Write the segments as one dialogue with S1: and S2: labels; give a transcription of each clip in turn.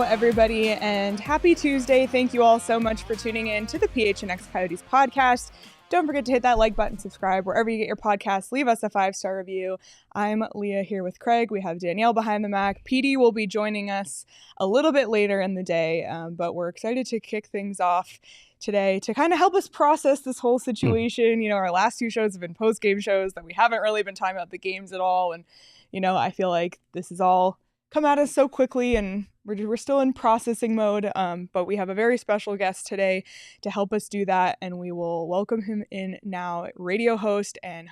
S1: Everybody, and happy Tuesday. Thank you all so much for tuning in to the PHNX Coyotes podcast. Don't forget to hit that like button, subscribe wherever you get your podcasts, leave us a 5-star review. I'm Leah here with Craig. We have Danielle behind the Mac. Petey will be joining us a little bit later in the day, but we're excited to kick things off today to kind of help us process this whole situation. You know, our last 2 shows have been post-game shows that we haven't really been talking about the games at all, and you know, I feel like this is all come at us so quickly, and we're still in processing mode, but we have a very special guest today to help us do that, and we will welcome him in now. Radio host and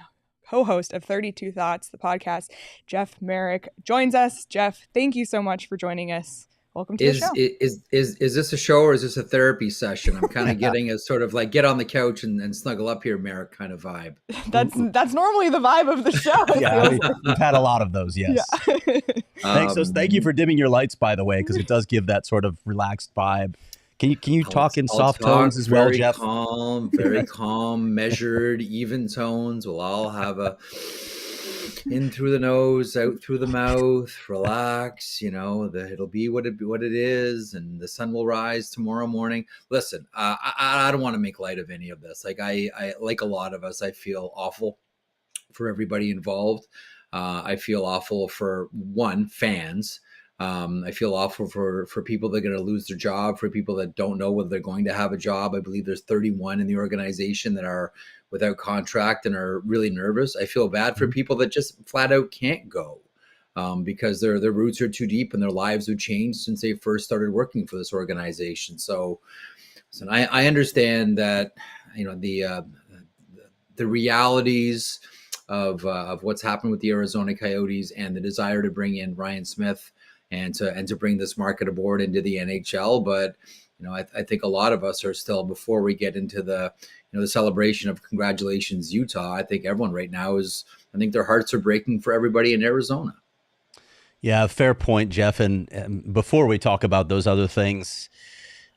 S1: co-host of 32 Thoughts, the podcast, Jeff Marek joins us. Jeff, thank you so much for joining us. Welcome to the show.
S2: Is this a show or is this a therapy session? I'm kind of getting a sort of like get on the couch and snuggle up here, Marek kind of vibe.
S1: That's normally the vibe of the show.
S3: Yeah, we've had a lot of those, yes. Yeah. Thank you for dimming your lights, by the way, because it does give that sort of relaxed vibe. Can you talk in soft tones as well, Jeff?
S2: Very calm, measured, even tones. We'll all have a in through the nose, out through the mouth, relax, you know, it'll be what it is, and the sun will rise tomorrow morning. Listen, I don't want to make light of any of this. Like I like a lot of us, I feel awful for everybody involved. I feel awful for fans. I feel awful for people that are going to lose their job, for people that don't know whether they're going to have a job. I believe there's 31 in the organization that are without contract and are really nervous. I feel bad for people that just flat out can't go because their roots are too deep and their lives have changed since they first started working for this organization. So I understand that, you know, the realities of what's happened with the Arizona Coyotes and the desire to bring in Ryan Smith and to bring this market aboard into the NHL. But, you know, I think a lot of us are still, before we get into the celebration of congratulations, Utah, I think everyone right now I think their hearts are breaking for everybody in Arizona.
S3: Yeah, fair point, Jeff. And before we talk about those other things,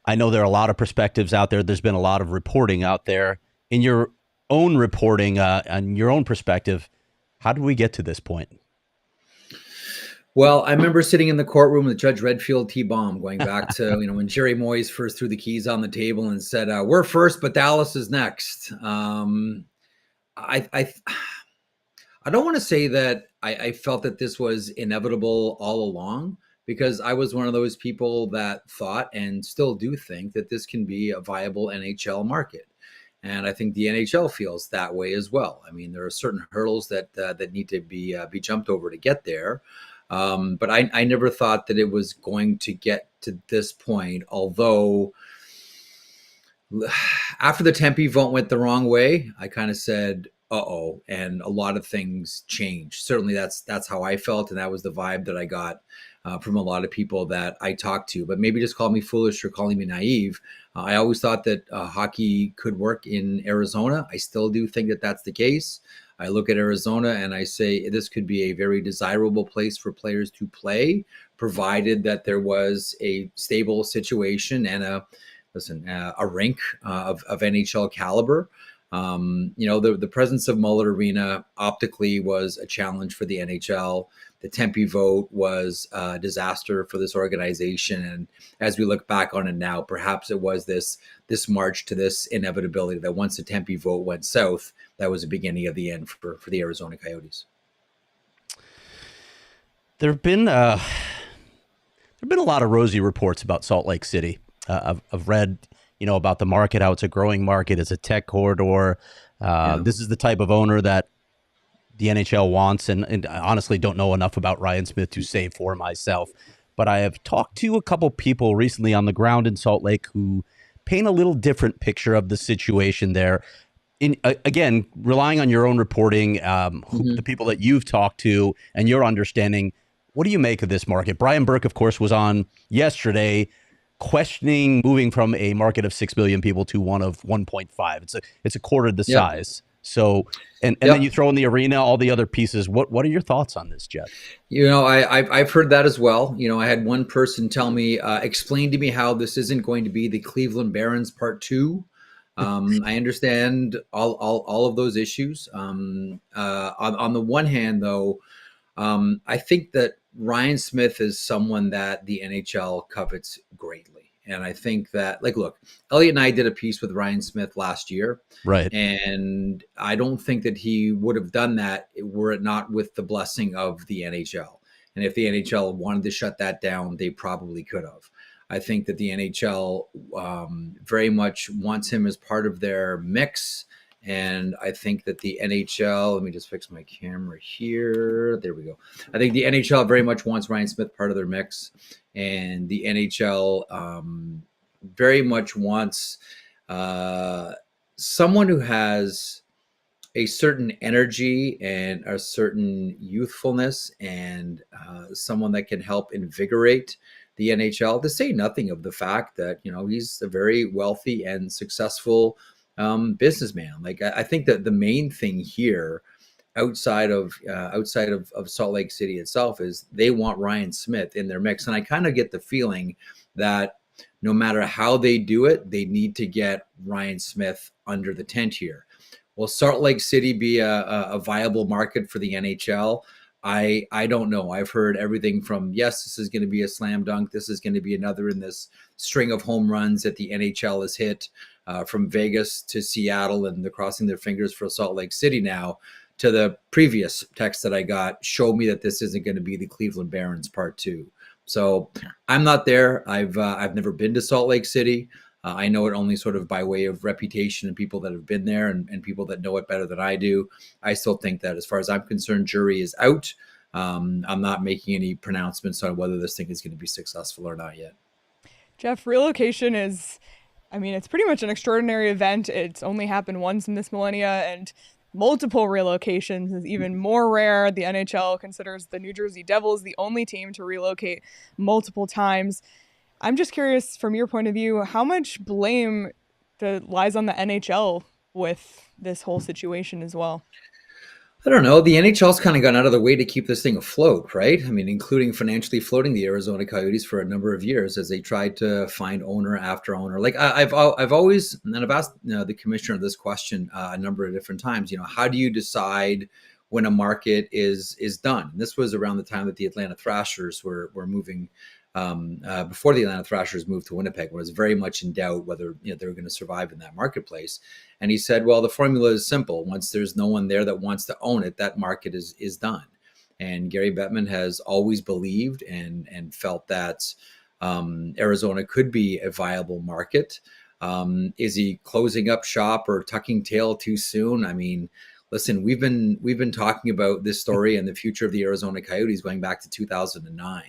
S3: I know there are a lot of perspectives out there. There's been a lot of reporting out there. In your own reporting and your own perspective, how did we get to this point?
S2: Well, I remember sitting in the courtroom with Judge Redfield T-Bomb going back to, you know, when Jerry Moyes first threw the keys on the table and said, we're first, but Dallas is next. I don't want to say that I felt that this was inevitable all along, because I was one of those people that thought and still do think that this can be a viable NHL market. And I think the NHL feels that way as well. I mean, there are certain hurdles that need to be jumped over to get there. But I never thought that it was going to get to this point, although after the Tempe vote went the wrong way, I kind of said, uh-oh, and a lot of things changed. Certainly that's how I felt, and that was the vibe that I got from a lot of people that I talked to. But maybe just call me foolish or calling me naive. I always thought that hockey could work in Arizona. I still do think that that's the case. I look at Arizona and I say this could be a very desirable place for players to play, provided that there was a stable situation and a rink of NHL caliber. You know, the presence of Mullet Arena optically was a challenge for the NHL. The Tempe vote was a disaster for this organization. And as we look back on it now, perhaps it was this march to this inevitability that once the Tempe vote went south, that was the beginning of the end for the Arizona Coyotes.
S3: There have been a lot of rosy reports about Salt Lake City. I've read, you know, about the market, how it's a growing market, it's a tech corridor. This is the type of owner that the NHL wants, and I honestly don't know enough about Ryan Smith to say for myself. But I have talked to a couple people recently on the ground in Salt Lake who paint a little different picture of the situation there. again, relying on your own reporting, the people that you've talked to and your understanding, what do you make of this market? Brian Burke, of course, was on yesterday questioning moving from a market of 6 million people to one of 1.5. It's a quarter the size. So, and then you throw in the arena, all the other pieces. What are your thoughts on this, Jeff?
S2: I've heard that as well. I had one person tell me, explain to me how this isn't going to be the Cleveland Barons Part 2. I understand all of those issues. On the one hand, though, I think that Ryan Smith is someone that the NHL covets greatly. And I think that, look, Elliot and I did a piece with Ryan Smith last year.
S3: Right.
S2: And I don't think that he would have done that were it not with the blessing of the NHL. And if the NHL wanted to shut that down, they probably could have. I think that the NHL very much wants him as part of their mix. And I think that the NHL, let me just fix my camera here. There we go. I think the NHL very much wants Ryan Smith part of their mix. And the NHL very much wants someone who has a certain energy and a certain youthfulness and someone that can help invigorate the NHL, to say nothing of the fact that, he's a very wealthy and successful businessman. I think that the main thing here outside of Salt Lake City itself is they want Ryan Smith in their mix. And I kind of get the feeling that no matter how they do it, they need to get Ryan Smith under the tent here. Will Salt Lake City be a viable market for the NHL? I don't know. I've heard everything from, yes, this is going to be a slam dunk. This is going to be another in this string of home runs that the NHL has hit from Vegas to Seattle, and they're crossing their fingers for Salt Lake City now, to the previous text that I got show me that this isn't going to be the Cleveland Barons Part 2. So I'm not there. I've never been to Salt Lake City. I know it only sort of by way of reputation and people that have been there and people that know it better than I do. I still think that as far as I'm concerned, jury is out. I'm not making any pronouncements on whether this thing is going to be successful or not yet.
S1: Jeff, relocation is, it's pretty much an extraordinary event. It's only happened once in this millennia, and multiple relocations is even more rare. The NHL considers the New Jersey Devils the only team to relocate multiple times. I'm just curious, from your point of view, how much blame lies on the NHL with this whole situation as well?
S2: I don't know. The NHL's kind of gone out of the way to keep this thing afloat, right? Including financially floating the Arizona Coyotes for a number of years as they tried to find owner after owner. I've always, and I've asked the commissioner this question a number of different times. How do you decide when a market is done? And this was around the time that the Atlanta Thrashers were moving. Before the Atlanta Thrashers moved to Winnipeg, was very much in doubt whether they were going to survive in that marketplace. And he said, well, the formula is simple. Once there's no one there that wants to own it, that market is done. And Gary Bettman has always believed and felt that Arizona could be a viable market. Is he closing up shop or tucking tail too soon? Listen, we've been talking about this story and the future of the Arizona Coyotes going back to 2009.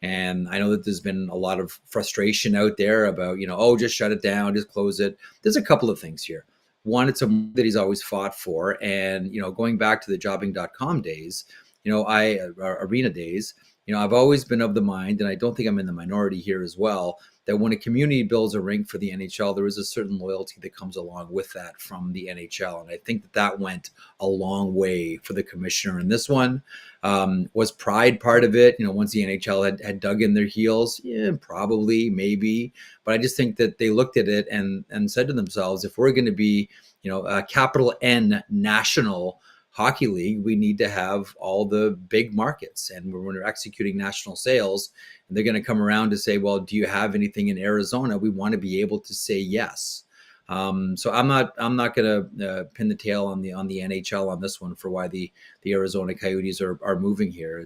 S2: And I know that there's been a lot of frustration out there about, just shut it down, just close it. There's a couple of things here. One, it's that he's always fought for. And, going back to the jobbing.com days, arena days, I've always been of the mind, and I don't think I'm in the minority here as well, that when a community builds a rink for the NHL, there is a certain loyalty that comes along with that from the NHL. And I think that went a long way for the commissioner in this one. Was pride part of it? Once the NHL had dug in their heels, yeah, probably, maybe. But I just think that they looked at it and said to themselves, if we're going to be, a capital N national hockey league, we need to have all the big markets. And when we're executing national sales, and they're going to come around to say, well, do you have anything in Arizona? We want to be able to say yes. So I'm not going to pin the tail on the NHL on this one for why the Arizona Coyotes are moving here.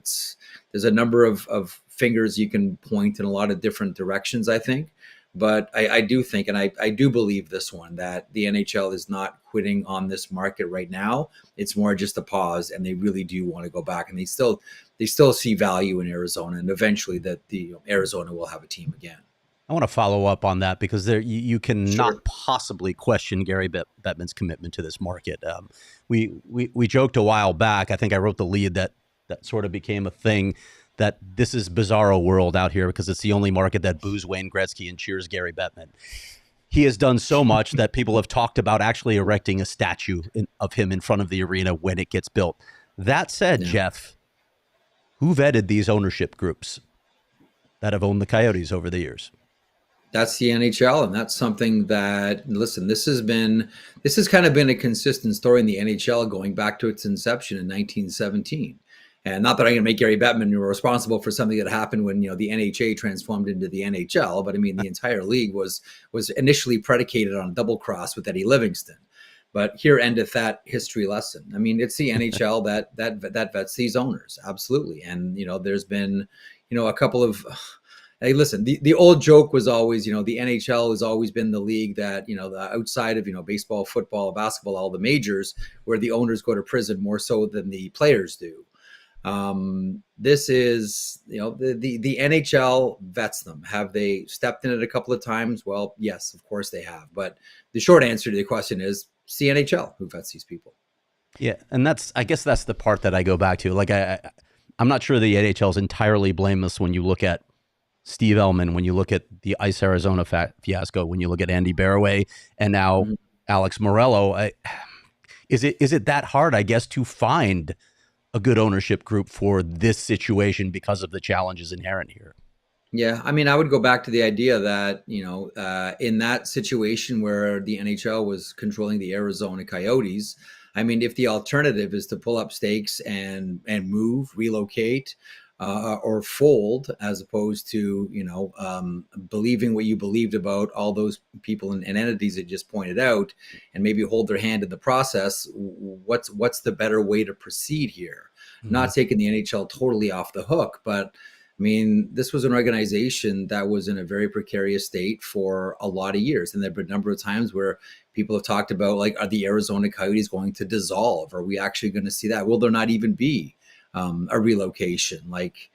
S2: There's a number of fingers you can point in a lot of different directions, I think. But I do think, and I do believe this one, that the NHL is not quitting on this market right now. It's more just a pause, and they really do want to go back, and they still see value in Arizona, and eventually that the Arizona will have a team again.
S3: I want to follow up on that because you cannot
S2: Sure.
S3: possibly question Gary Bettman's commitment to this market. We joked a while back. I think I wrote the lead that sort of became a thing, that this is bizarro world out here because it's the only market that boos Wayne Gretzky and cheers Gary Bettman. He has done so much that people have talked about actually erecting a statue of him in front of the arena when it gets built. That said,
S2: Yeah.
S3: Jeff, who vetted these ownership groups that have owned the Coyotes over the years?
S2: That's the NHL, and that's something that, listen, this has kind of been a consistent story in the NHL going back to its inception in 1917. And not that I'm going to make Gary Bettman responsible for something that happened when, the NHA transformed into the NHL, but I mean, the entire league was initially predicated on a double cross with Eddie Livingston. But here endeth that history lesson. I mean, it's the NHL that vets these owners, absolutely. And there's been a couple of. Hey, listen, the old joke was always, the NHL has always been the league that, the outside of, baseball, football, basketball, all the majors, where the owners go to prison more so than the players do. This is, the NHL vets them. Have they stepped in it a couple of times? Well, yes, of course they have. But the short answer to the question is it's the NHL who vets these people. Yeah.
S3: And I guess that's the part that I go back to. Like, I'm not sure the NHL is entirely blameless when you look at Steve Ellman, when you look at the Ice Arizona fiasco, when you look at Andy Barraway, and now Alex Meruelo. Is it that hard, I guess, to find a good ownership group for this situation because of the challenges inherent here?
S2: Yeah, I mean, I would go back to the idea that, in that situation where the NHL was controlling the Arizona Coyotes, I mean, if the alternative is to pull up stakes and move, relocate, or fold, as opposed to, believing what you believed about all those people and entities that just pointed out, and maybe hold their hand in the process, what's the better way to proceed here? Mm-hmm. Not taking the NHL totally off the hook, but I mean, this was an organization that was in a very precarious state for a lot of years. And there have been a number of times where people have talked about, like, are the Arizona Coyotes going to dissolve? Are we actually going to see that? Will there not even be a relocation? Like,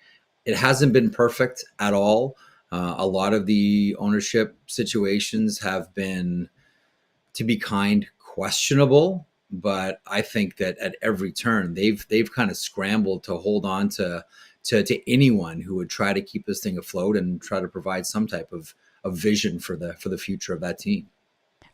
S2: it hasn't been perfect at all. A lot of the ownership situations have been, to be kind, questionable. But I think that at every turn, they've kind of scrambled to hold on to anyone who would try to keep this thing afloat and try to provide some type of vision for the future of that team.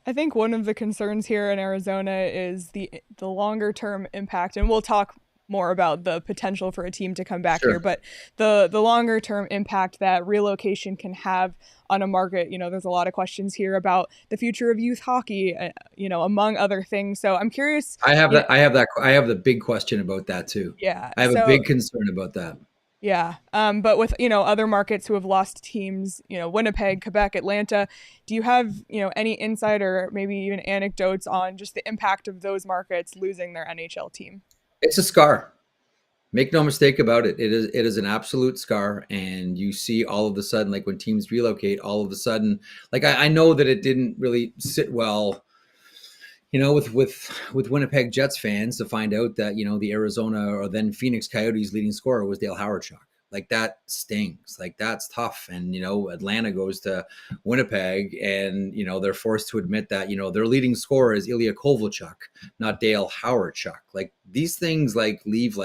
S1: I think one of the concerns here in Arizona is the longer term impact, and we'll talk more about the potential for a team to come back here, but the longer term impact that relocation can have on a market. There's a lot of questions here about the future of youth hockey, among other things. So I'm curious.
S2: I have the big question about that too.
S1: Yeah.
S2: I have a big concern about that.
S1: Yeah. But with, other markets who have lost teams, Winnipeg, Quebec, Atlanta, do you have, any insight or maybe even anecdotes on just the impact of those markets losing their NHL team?
S2: It's a scar. Make no mistake about it. It is an absolute scar. And you see all of a sudden, like when teams relocate, all of a sudden, like I know that it didn't really sit well, with Winnipeg Jets fans to find out that, the Arizona or then Phoenix Coyotes leading scorer was Dale Howardchuk. Like, that stings. Like, that's tough. And, Atlanta goes to Winnipeg and, they're forced to admit that, their leading scorer is Ilya Kovalchuk, not Dale Howardchuk. Like, these things leave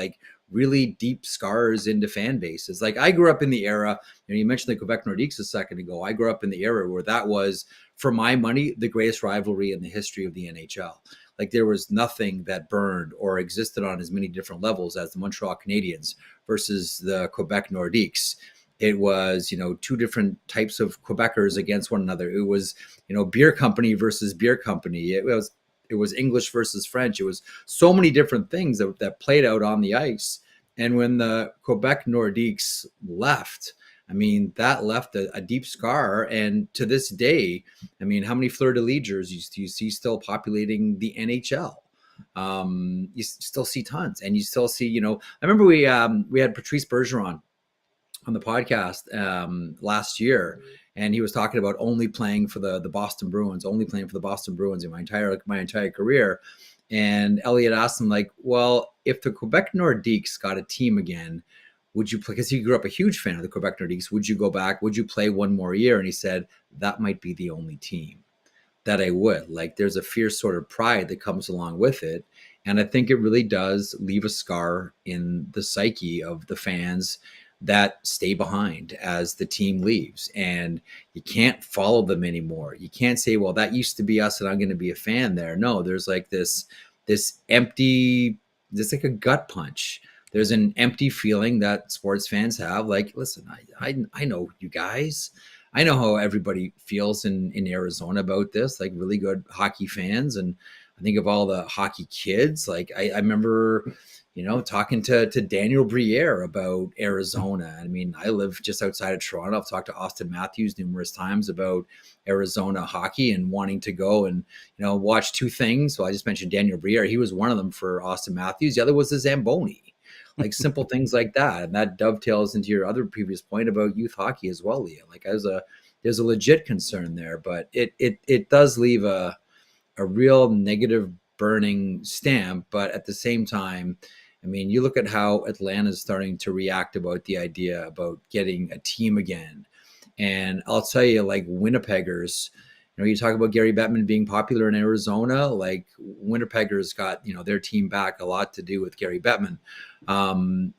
S2: really deep scars into fan bases. Like, I grew up in the era, you mentioned the Quebec Nordiques a second ago. I grew up in the era where that was, for my money, the greatest rivalry in the history of the NHL. Like, there was nothing that burned or existed on as many different levels as the Montreal Canadiens versus the Quebec Nordiques. It was, two different types of Quebecers against one another. It was, beer company versus beer company. It was English versus French. It was so many different things that played out on the ice. And when the Quebec Nordiques left, I mean, that left a deep scar. And to this day, I mean, how many fleur-de-lis jerseys do you see still populating the NHL? You still see tons. And you still see, I remember we had Patrice Bergeron on the podcast last year, and he was talking about only playing for the Boston Bruins in my entire career. And Elliot asked him, like, well, if the Quebec Nordiques got a team again, would you play? Because he grew up a huge fan of the Quebec Nordiques. Would you go back? Would you play one more year? And he said, that might be the only team that I would. Like, there's a fierce sort of pride that comes along with it. And I think it really does leave a scar in the psyche of the fans that stay behind as the team leaves. And you can't follow them anymore. You can't say, well, that used to be us and I'm going to be a fan there. No, there's like this empty, there's like a gut punch. There's an empty feeling that sports fans have. Like, listen, I know you guys. I know how everybody feels in Arizona about this, like really good hockey fans. And I think of all the hockey kids. Like I remember, talking to Daniel Briere about Arizona. I mean, I live just outside of Toronto. I've talked to Austin Matthews numerous times about Arizona hockey and wanting to go and, watch two things. So I just mentioned Daniel Briere. He was one of them for Austin Matthews. The other was the Zamboni. Like simple things like that. And that dovetails into your other previous point about youth hockey as well, Leah. Like there's a legit concern there, but it does leave a real negative burning stamp. But at the same time, I mean, you look at how Atlanta's starting to react about the idea about getting a team again. And I'll tell you, like Winnipeggers, you talk about Gary Bettman being popular in Arizona, like Winnipeggers got, their team back, a lot to do with Gary Bettman.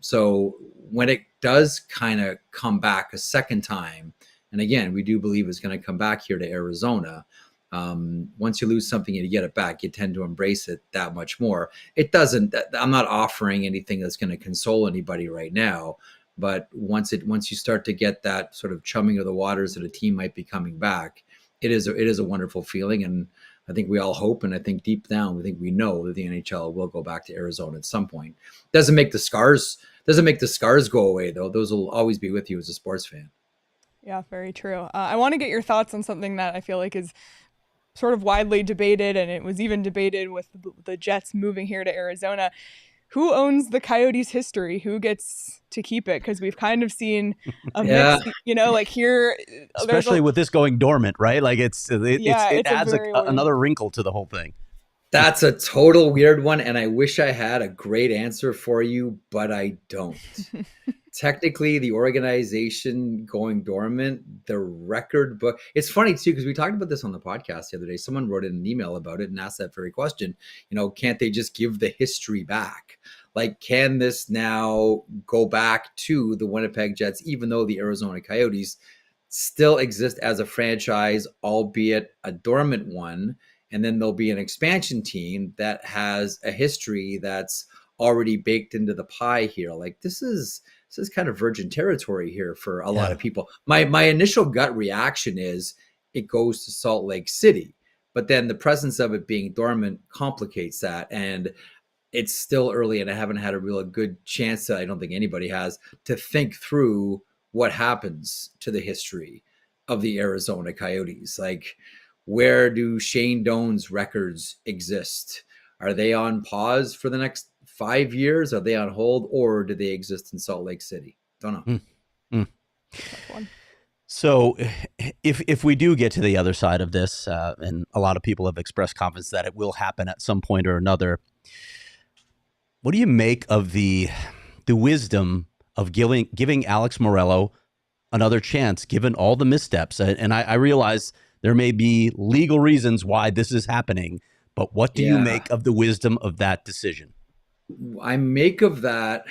S2: So when it does kind of come back a second time, and again, we do believe it's going to come back here to Arizona. Once you lose something and you get it back, you tend to embrace it that much more. It doesn't, I'm not offering anything that's going to console anybody right now. But once you start to get that sort of chumming of the waters that a team might be coming back, it is a wonderful feeling. And I think we all hope, and I think deep down, we know that the NHL will go back to Arizona at some point. Doesn't make the scars go away, though. Those will always be with you as a sports fan.
S1: Yeah, very true. I want to get your thoughts on something that I feel like is sort of widely debated, and it was even debated with the Jets moving here to Arizona. Who owns the Coyotes history? Who gets to keep it? Because we've kind of seen a mix, like here.
S3: Especially with this going dormant, right? Like it adds another wrinkle to the whole thing.
S2: That's a total weird one. And I wish I had a great answer for you, but I don't. Technically, the organization going dormant, the record book. It's funny, too, because we talked about this on the podcast the other day. Someone wrote in an email about it and asked that very question. Can't they just give the history back? Like, can this now go back to the Winnipeg Jets, even though the Arizona Coyotes still exist as a franchise, albeit a dormant one? And then there'll be an expansion team that has a history that's already baked into the pie here. Like, this is kind of virgin territory here for a lot of people. My initial gut reaction is it goes to Salt Lake City, but then the presence of it being dormant complicates that. And it's still early, and I haven't had a real good chance, I don't think anybody has, to think through what happens to the history of the Arizona Coyotes. Like, where do Shane Doan's records exist? Are they on pause for the next 5 years? Are they on hold, or do they exist in Salt Lake City? Don't know.
S3: So if we do get to the other side of this, and a lot of people have expressed confidence that it will happen at some point or another, what do you make of the wisdom of giving Alex Meruelo another chance, given all the missteps? And I realize there may be legal reasons why this is happening, but what do you make of the wisdom of that decision?
S2: I make of that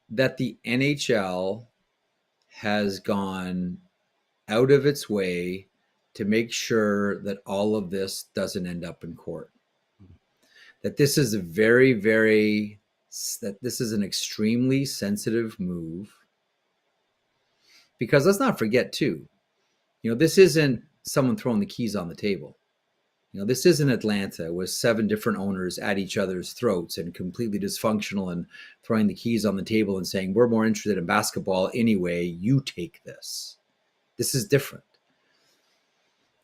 S2: the NHL has gone out of its way to make sure that all of this doesn't end up in court. That this is this is an extremely sensitive move. Because let's not forget too, this isn't someone throwing the keys on the table. This isn't Atlanta with 7 different owners at each other's throats and completely dysfunctional and throwing the keys on the table and saying, we're more interested in basketball anyway, you take this. This is different.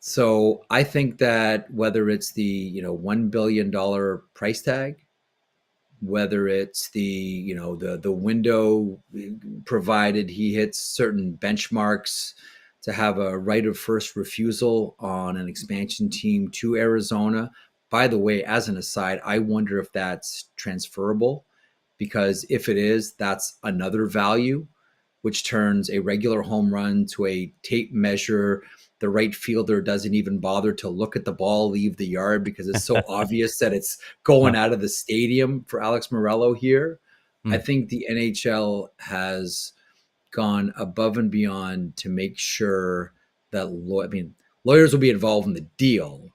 S2: So I think that whether it's the, $1 billion price tag, whether it's the, the window provided he hits certain benchmarks to have a right of first refusal on an expansion team to Arizona. By the way, as an aside, I wonder if that's transferable, because if it is, that's another value, which turns a regular home run to a tape measure. The right fielder doesn't even bother to look at the ball leave the yard because it's so obvious that it's going out of the stadium for Alex Meruelo here. I think the NHL has gone above and beyond to make sure that lawyers will be involved in the deal,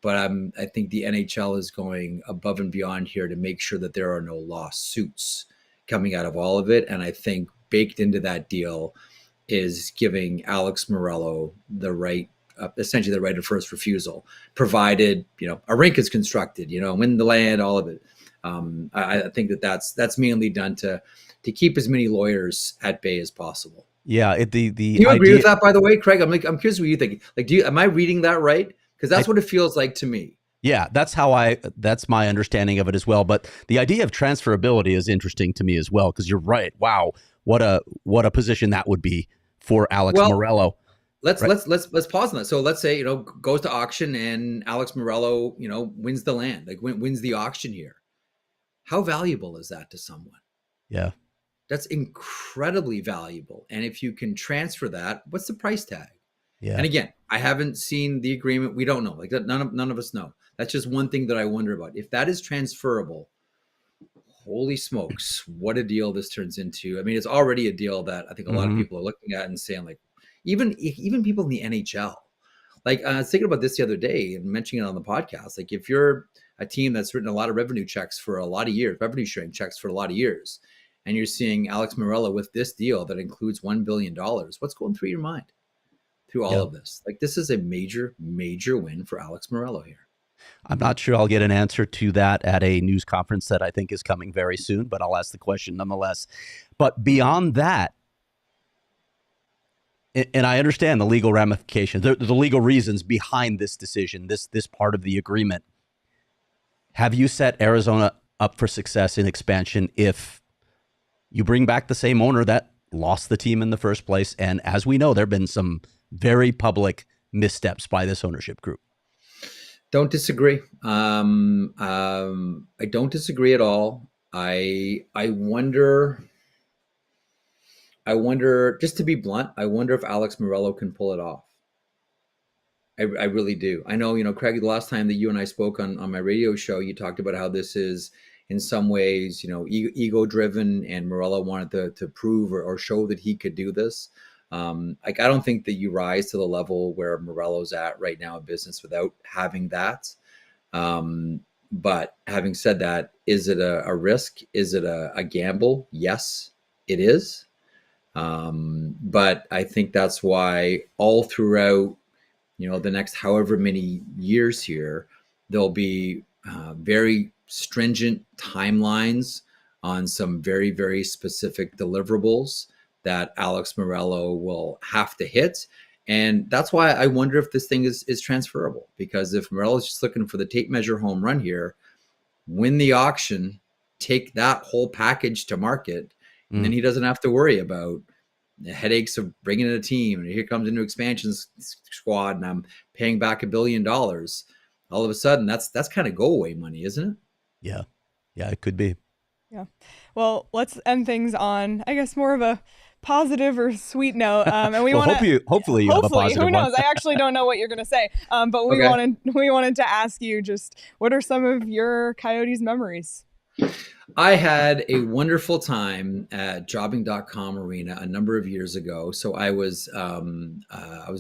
S2: but I think the NHL is going above and beyond here to make sure that there are no lawsuits coming out of all of it. And I think baked into that deal is giving Alex Meruelo the right, essentially the right of first refusal, provided, a rink is constructed, win the land, all of it. I think that's mainly done to keep as many lawyers at bay as possible.
S3: Yeah.
S2: Do you agree with that, by the way, Craig? I'm curious what you think. Like, am I reading that right? Because that's what it feels like to me.
S3: Yeah, that's my understanding of it as well. But the idea of transferability is interesting to me as well, because you're right. Wow, what a position that would be for Alex Meruelo.
S2: Let's pause on that. So let's say, goes to auction and Alex Meruelo, wins the land, like wins the auction here. How valuable is that to someone?
S3: Yeah.
S2: That's incredibly valuable. And if you can transfer that, what's the price tag?
S3: Yeah.
S2: And again, I haven't seen the agreement. We don't know. Like none of us know. That's just one thing that I wonder about. If that is transferable, holy smokes, what a deal this turns into. I mean, it's already a deal that I think a lot of people are looking at and saying, like, even people in the NHL. Like, I was thinking about this the other day and mentioning it on the podcast. Like, if you're a team that's written a lot of revenue checks for a lot of years, revenue sharing checks for a lot of years, and you're seeing Alex Meruelo with this deal that includes $1 billion, what's going through your mind through all of this? Like, this is a major, major win for Alex Meruelo here.
S3: I'm not sure I'll get an answer to that at a news conference that I think is coming very soon, but I'll ask the question nonetheless. But beyond that, and I understand the legal ramifications, the legal reasons behind this decision, this part of the agreement. Have you set Arizona up for success in expansion if you bring back the same owner that lost the team in the first place? And as we know, there have been some very public missteps by this ownership group.
S2: Don't disagree. I don't disagree at all. I wonder, just to be blunt, I wonder if Alex Meruelo can pull it off. I really do. I know, Craig, the last time that you and I spoke on my radio show, you talked about how this is in some ways, ego driven, and Meruelo wanted to prove or show that he could do this. I don't think that you rise to the level where Morelo's at right now in business without having that. But having said that, is it a risk? Is it a gamble? Yes, it is. But I think that's why all throughout, the next however many years here, there'll be very stringent timelines on some very, very specific deliverables that Alex Meruelo will have to hit. And that's why I wonder if this thing is transferable, because if Meruelo is just looking for the tape measure home run here, win the auction, take that whole package to market, and then he doesn't have to worry about the headaches of bringing in a team. And here comes a new expansion squad and I'm paying back $1 billion. All of a sudden, that's kind of go away money, isn't it?
S3: Yeah. Yeah, it could be.
S1: Yeah. Well, let's end things on, I guess, more of a positive or sweet note. And we want to
S3: hopefully you have a positive
S1: who knows?
S3: one.
S1: I actually don't know what you're going to say. But we wanted to ask you just what are some of your Coyotes memories?
S2: I had a wonderful time at jobbing.com arena a number of years ago. So I was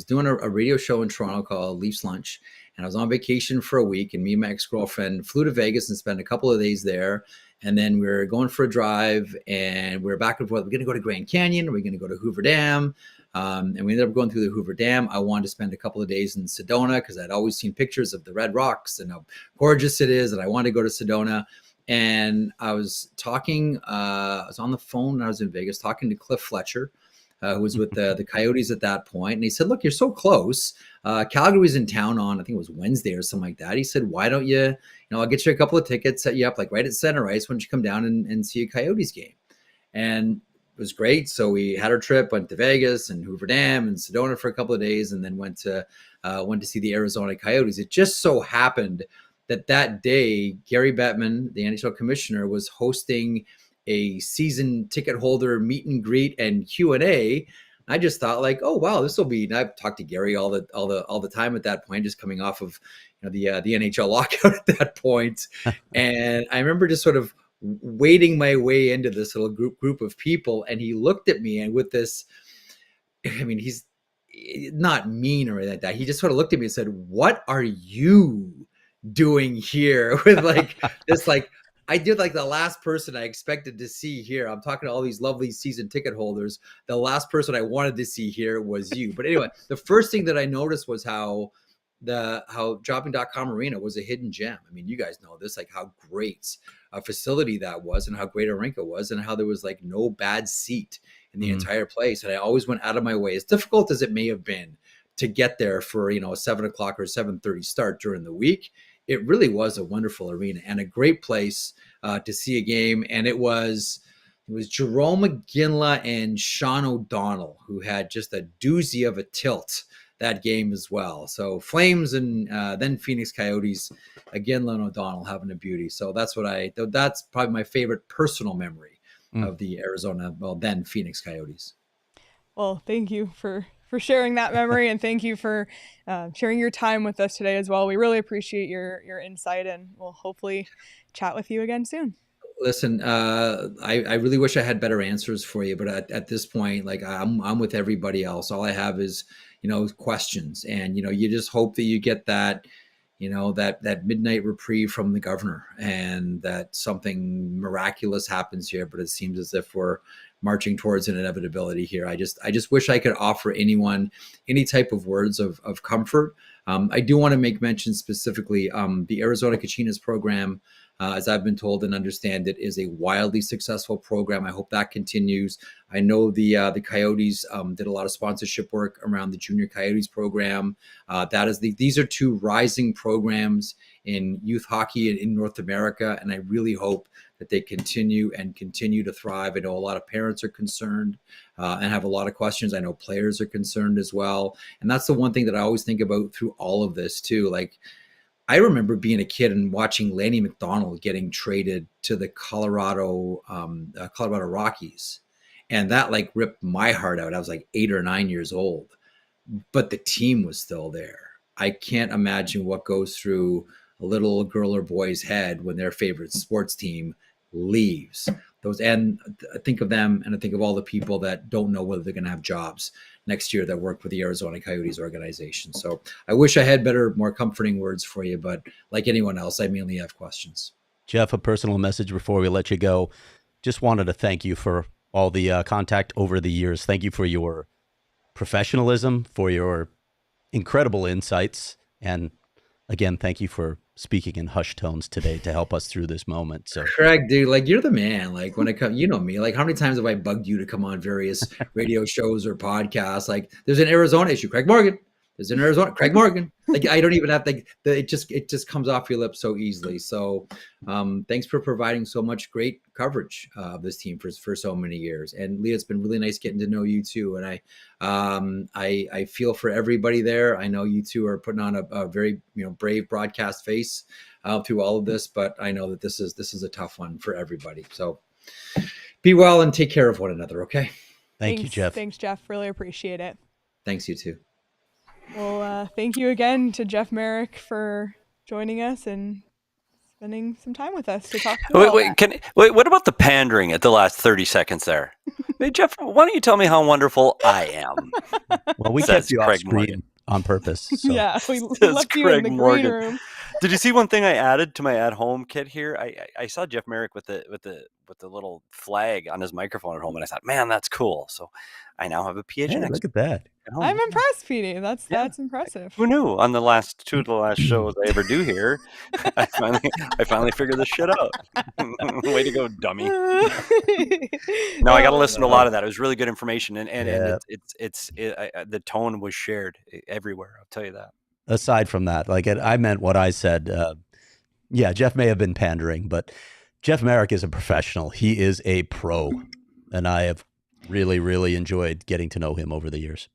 S2: doing a radio show in Toronto called Leafs Lunch, and I was on vacation for a week, and me and my ex-girlfriend flew to Vegas and spent a couple of days there. And then we were going for a drive, and we were back and forth. We're going to go to Grand Canyon. We're going to go to Hoover Dam. And we ended up going through the Hoover Dam. I wanted to spend a couple of days in Sedona because I'd always seen pictures of the Red Rocks and how gorgeous it is. And I wanted to go to Sedona. And I was talking, I was on the phone when I was in Vegas talking to Cliff Fletcher, who was with the Coyotes at that point. And he said, look, you're so close. Calgary was in town on, I think it was Wednesday or something like that. He said, why don't you, I'll get you a couple of tickets, set you up like right at center ice. Why don't you come down and see a Coyotes game? And it was great. So we had our trip, went to Vegas and Hoover Dam and Sedona for a couple of days, and then went to see the Arizona Coyotes. It just so happened that day, Gary Bettman, the NHL commissioner, was hosting a season ticket holder meet and greet and Q&A. I just thought like, oh wow, this will be. And I've talked to Gary all the time at that point, just coming off of the NHL lockout at that point. And I remember just sort of wading my way into this little group of people, and he looked at me and with this, I mean, he's not mean or anything like that. He just sort of looked at me and said, "What are you doing here?" With like this, like I did like the last person I expected to see here. I'm talking to all these lovely season ticket holders. The last person I wanted to see here was you. But anyway, the first thing that I noticed was how Jobbing.com Arena was a hidden gem. I mean, you guys know this, like how great a facility that was and how great a rink it was and how there was like no bad seat in the entire place. And I always went out of my way, as difficult as it may have been to get there for, a 7 o'clock or 7:30 start during the week. It really was a wonderful arena and a great place to see a game. And it was Jerome McGinley and Sean O'Donnell who had just a doozy of a tilt that game as well. So Flames and then Phoenix Coyotes, again, and O'Donnell having a beauty. So that's probably my favorite personal memory of the Arizona, then Phoenix Coyotes.
S1: Well, thank you for sharing that memory, and thank you for sharing your time with us today as well. We really appreciate your insight, and we'll hopefully chat with you again soon.
S2: Listen, I really wish I had better answers for you, but at this point, like I'm with everybody else. All I have is, questions, and you just hope that you get that, that midnight reprieve from the governor, and that something miraculous happens here. But it seems as if we're marching towards an inevitability here. I just wish I could offer anyone any type of words of comfort. I do want to make mention specifically the Arizona Coyotes program. As I've been told and understand it, is a wildly successful program. I hope that continues. I know the Coyotes did a lot of sponsorship work around the Junior Coyotes program. These are two rising programs in youth hockey in North America, and I really hope that they continue to thrive. I know a lot of parents are concerned and have a lot of questions. I know players are concerned as well, and that's the one thing that I always think about through all of this too. Like, I remember being a kid and watching Lanny McDonald getting traded to the Colorado Rockies. And that like ripped my heart out. I was like 8 or 9 years old, but the team was still there. I can't imagine what goes through a little girl or boy's head when their favorite sports team leaves. And I think of them, and I think of all the people that don't know whether they're going to have jobs next year that work with the Arizona Coyotes organization. So I wish I had better, more comforting words for you, but like anyone else, I mainly have questions.
S3: Jeff, a personal message before we let you go. Just wanted to thank you for all the contact over the years. Thank you for your professionalism, for your incredible insights, and again, thank you for speaking in hushed tones today to help us through this moment. So,
S2: Craig, dude, like you're the man. Like when I come, you know me. Like how many times have I bugged you to come on various radio shows or podcasts? Like there's an Arizona issue, Craig Morgan. There's an Arizona, Craig Morgan. Like I don't even have to. It just comes off your lips so easily. So, thanks for providing so much great coverage of this team for so many years. And Leah, it's been really nice getting to know you too. And I feel for everybody there. I know you two are putting on a very brave broadcast face through all of this, but I know that this is a tough one for everybody. So, be well and take care of one another. Okay.
S3: Thanks, you, Jeff.
S1: Thanks, Jeff. Really appreciate it.
S2: Thanks, you too.
S1: Well, thank you again to Jeff Marek for joining us and spending some time with us to talk about
S4: what about the pandering at the last 30 seconds there? Hey, Jeff, why don't you tell me how wonderful I am?
S3: Well, we kept you off screen on purpose. So.
S1: Yeah, we left you in the green room.
S4: Did you see one thing I added to my at-home kit here? I saw Jeff Marek with the little flag on his microphone at home, and I thought, man, that's cool. So I now have a PHNX.
S3: Yeah, look at that.
S1: I'm impressed, Petey. That's impressive.
S4: Who knew? On the last shows I ever do here, I finally figured this shit out. Way to go, dummy! No, I got to listen to a lot of that. It was really good information, and the tone was shared everywhere. I'll tell you that. Aside
S3: from that, like I meant what I said. Yeah, Jeff may have been pandering, but Jeff Marek is a professional. He is a pro, and I have really, really enjoyed getting to know him over the years.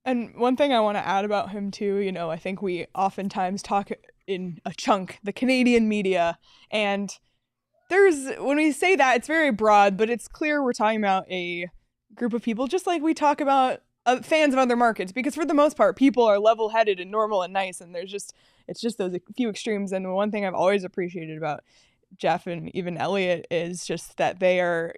S1: And one thing I want to add about him too, I think we oftentimes talk in a chunk, the Canadian media, and when we say that, it's very broad, but it's clear we're talking about a group of people, just like we talk about fans of other markets, because for the most part, people are level-headed and normal and nice, and it's just those few extremes. And one thing I've always appreciated about Jeff and even Elliot is just that they are,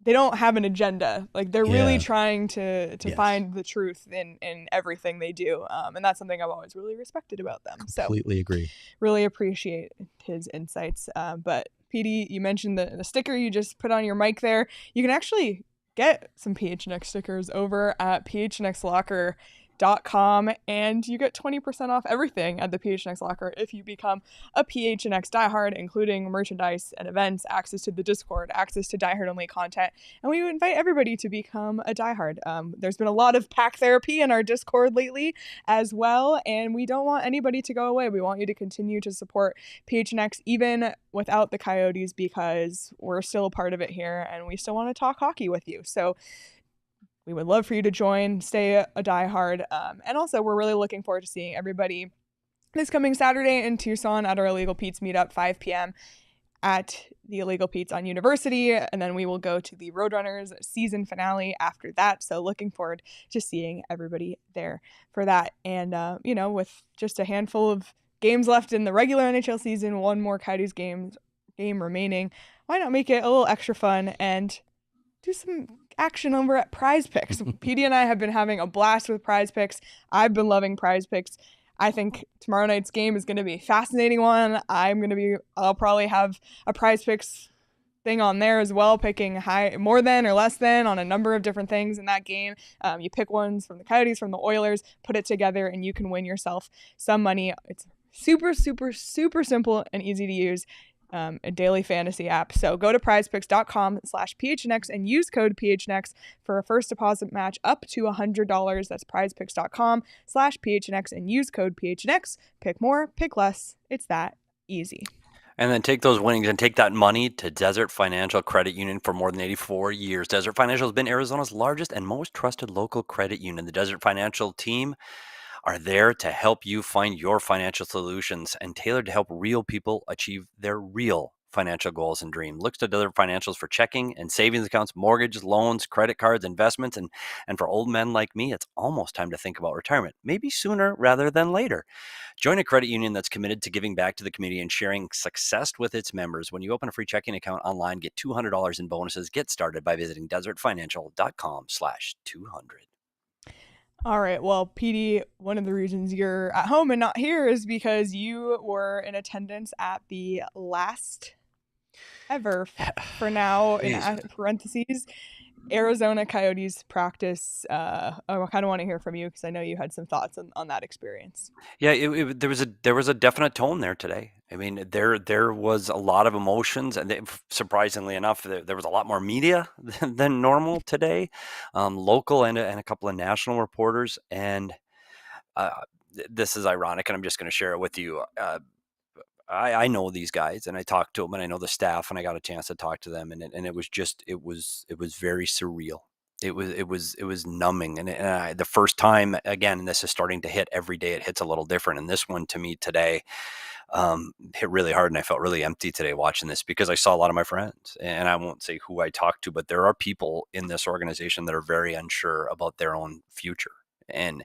S1: they don't have an agenda. Like, they're really trying to find the truth in everything they do. And that's something I've always really respected about them.
S3: Completely agree.
S1: Really appreciate his insights. But Petey, you mentioned the sticker you just put on your mic there. You can actually get some PHNX stickers over at PHNXlocker.com, and you get 20% off everything at the PHNX Locker if you become a PHNX diehard, including merchandise and events, access to the Discord, access to diehard only content, and we invite everybody to become a diehard. There's been a lot of pack therapy in our Discord lately as well, and we don't want anybody to go away. We want you to continue to support PHNX even without the Coyotes, because we're still a part of it here and we still want to talk hockey with you. So we would love for you to join, stay a diehard. And also, we're really looking forward to seeing everybody this coming Saturday in Tucson at our Illegal Pete's meetup, 5 p.m. at the Illegal Pete's on University. And then we will go to the Roadrunners season finale after that. So looking forward to seeing everybody there for that. And, with just a handful of games left in the regular NHL season, one more Coyotes game remaining, why not make it a little extra fun and do some action over at Prize Picks. Petey and I have been having a blast with Prize Picks. I've been loving Prize Picks. I think tomorrow night's game is going to be a fascinating one. I'll probably have a Prize Picks thing on there as well, picking high, more than or less than on a number of different things in that game. You pick ones from the Coyotes, from the Oilers, put it together, and you can win yourself some money. It's super, super, super simple and easy to use. A daily fantasy app. So go to prizepicks.com/PHNX and use code PHNX for a first deposit match up to $100. That's prizepicks.com/PHNX and use code PHNX. Pick more, pick less. It's that easy.
S4: And then take those winnings and take that money to Desert Financial Credit Union for more than 84 years. Desert Financial has been Arizona's largest and most trusted local credit union. The Desert Financial team are there to help you find your financial solutions and tailored to help real people achieve their real financial goals and dreams. Look to Desert Financials for checking and savings accounts, mortgages, loans, credit cards, investments, and for old men like me, it's almost time to think about retirement, maybe sooner rather than later. Join a credit union that's committed to giving back to the community and sharing success with its members. When you open a free checking account online, get $200 in bonuses. Get started by visiting desertfinancial.com/200.
S1: All right. Well, Petey, one of the reasons you're at home and not here is because you were in attendance at the last ever, for now, in parentheses, Arizona Coyotes practice. I kind of want to hear from you because I know you had some thoughts on that experience.
S4: Yeah, there was a definite tone there today. I mean, there was a lot of emotions, and surprisingly enough, there was a lot more media than normal today, local and a couple of national reporters. And this is ironic, and I'm just going to share it with you. I know these guys, and I talked to them, and I know the staff, and I got a chance to talk to them, and it was very surreal. It was numbing, and the first time, again, and this is starting to hit every day. It hits a little different, and this one to me today hit really hard, and I felt really empty today watching this because I saw a lot of my friends, and I won't say who I talked to, but there are people in this organization that are very unsure about their own future, and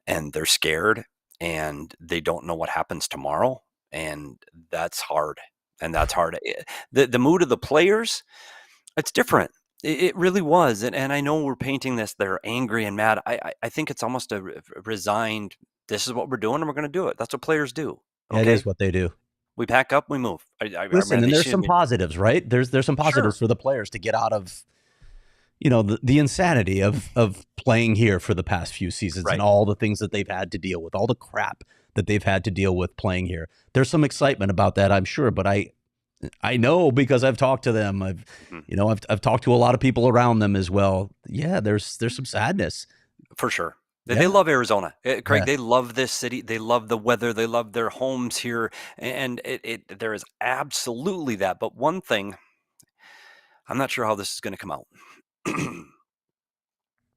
S4: they're scared, and they don't know what happens tomorrow. And that's hard. The mood of the players, it's different. It really was. And I know we're painting this, they're angry and mad. I think it's almost a resigned, this is what we're doing and we're going to do it. That's what players do.
S3: Okay? It is what they do.
S4: We pack up, we move.
S3: Listen, and there's some positives, right? There's some positives for the players to get out of, the insanity of playing here for the past few seasons, and all the things that they've had to deal with, all the crap that they've had to deal with playing here. There's some excitement about that, I'm sure, but I know because I've talked to them. I've talked to a lot of people around them as well. Yeah, there's some sadness.
S4: For sure. They love Arizona, Craig. They love this city. They love the weather. They love their homes here, and there is absolutely that. But one thing, I'm not sure how this is going to come out.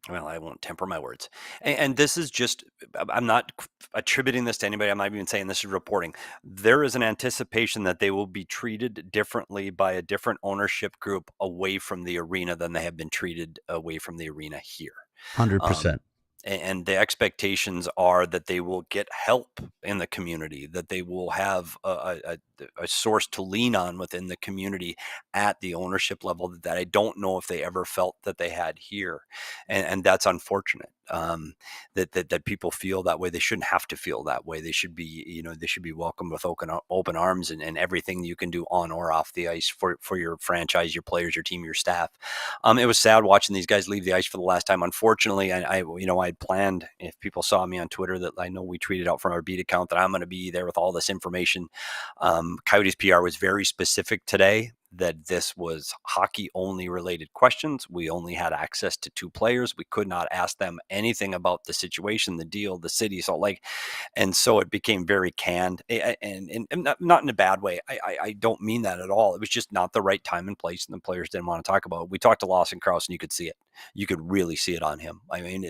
S4: well, I won't temper my words. And this is just, I'm not attributing this to anybody. I'm not even saying this is reporting. There is an anticipation that they will be treated differently by a different ownership group away from the arena than they have been treated away from the arena here.
S3: 100%.
S4: And the expectations are that they will get help in the community, that they will have a source to lean on within the community at the ownership level that I don't know if they ever felt that they had here. And that's unfortunate, that people feel that way. They shouldn't have to feel that way. They should be, they should be welcomed with open arms and everything you can do on or off the ice for your franchise, your players, your team, your staff. It was sad watching these guys leave the ice for the last time. Unfortunately, I'd planned, if people saw me on Twitter, that I know we tweeted out from our beat account that I'm going to be there with all this information. Coyotes PR was very specific today that this was hockey only related questions. We only had access to 2 players. We could not ask them anything about the situation, the deal, the city, Salt Lake. And so it became very canned, and not in a bad way. I don't mean that at all. It was just not the right time and place, and the players didn't want to talk about it. We talked to Lawson Krause, and you could see it. You could really see it on him. I mean,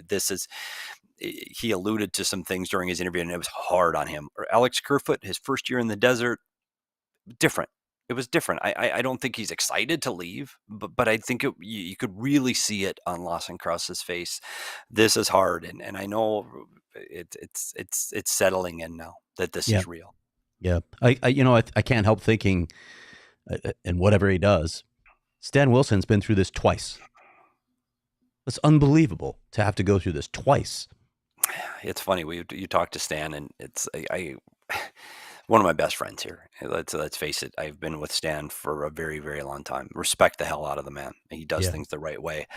S4: he alluded to some things during his interview, and it was hard on him. Or Alex Kerfoot, his first year in the desert, different. It was different. I don't think he's excited to leave, but I think you could really see it on Lawson Krause's face. This is hard, and I know it's settling in now that this is real.
S3: Yeah, I can't help thinking, and whatever he does, Stan Wilson's been through this twice. It's unbelievable to have to go through this twice.
S4: It's funny. You talk to Stan, and it's one of my best friends here. Let's face it. I've been with Stan for a very, very long time. Respect the hell out of the man. He does things the right way.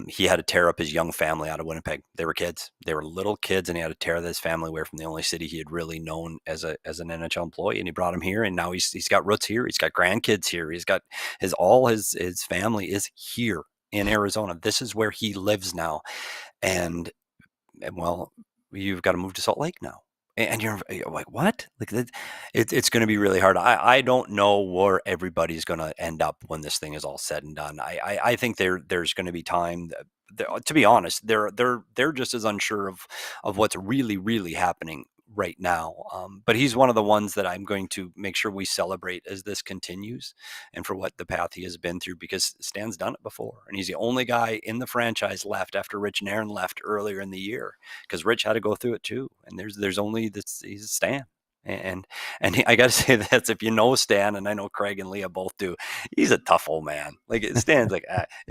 S4: He had to tear up his young family out of Winnipeg. They were kids. They were little kids, and he had to tear his family away from the only city he had really known as an NHL employee. And he brought him here, and now he's got roots here. He's got grandkids here. He's got his family is here in Arizona. This is where he lives now. And well, you've got to move to Salt Lake now. And you're like, what? Like, it's going to be really hard. I don't know where everybody's going to end up when this thing is all said and done. I think there's going to be time. To be honest, they're just as unsure of what's really, really happening right now. But he's one of the ones that I'm going to make sure we celebrate as this continues, and for what the path he has been through, because Stan's done it before, and he's the only guy in the franchise left after Rich and Aaron left earlier in the year, because Rich had to go through it too. And there's only this, he's Stan. And I got to say that if you know Stan, and I know Craig and Leah both do, he's a tough old man. Like, Stan's like,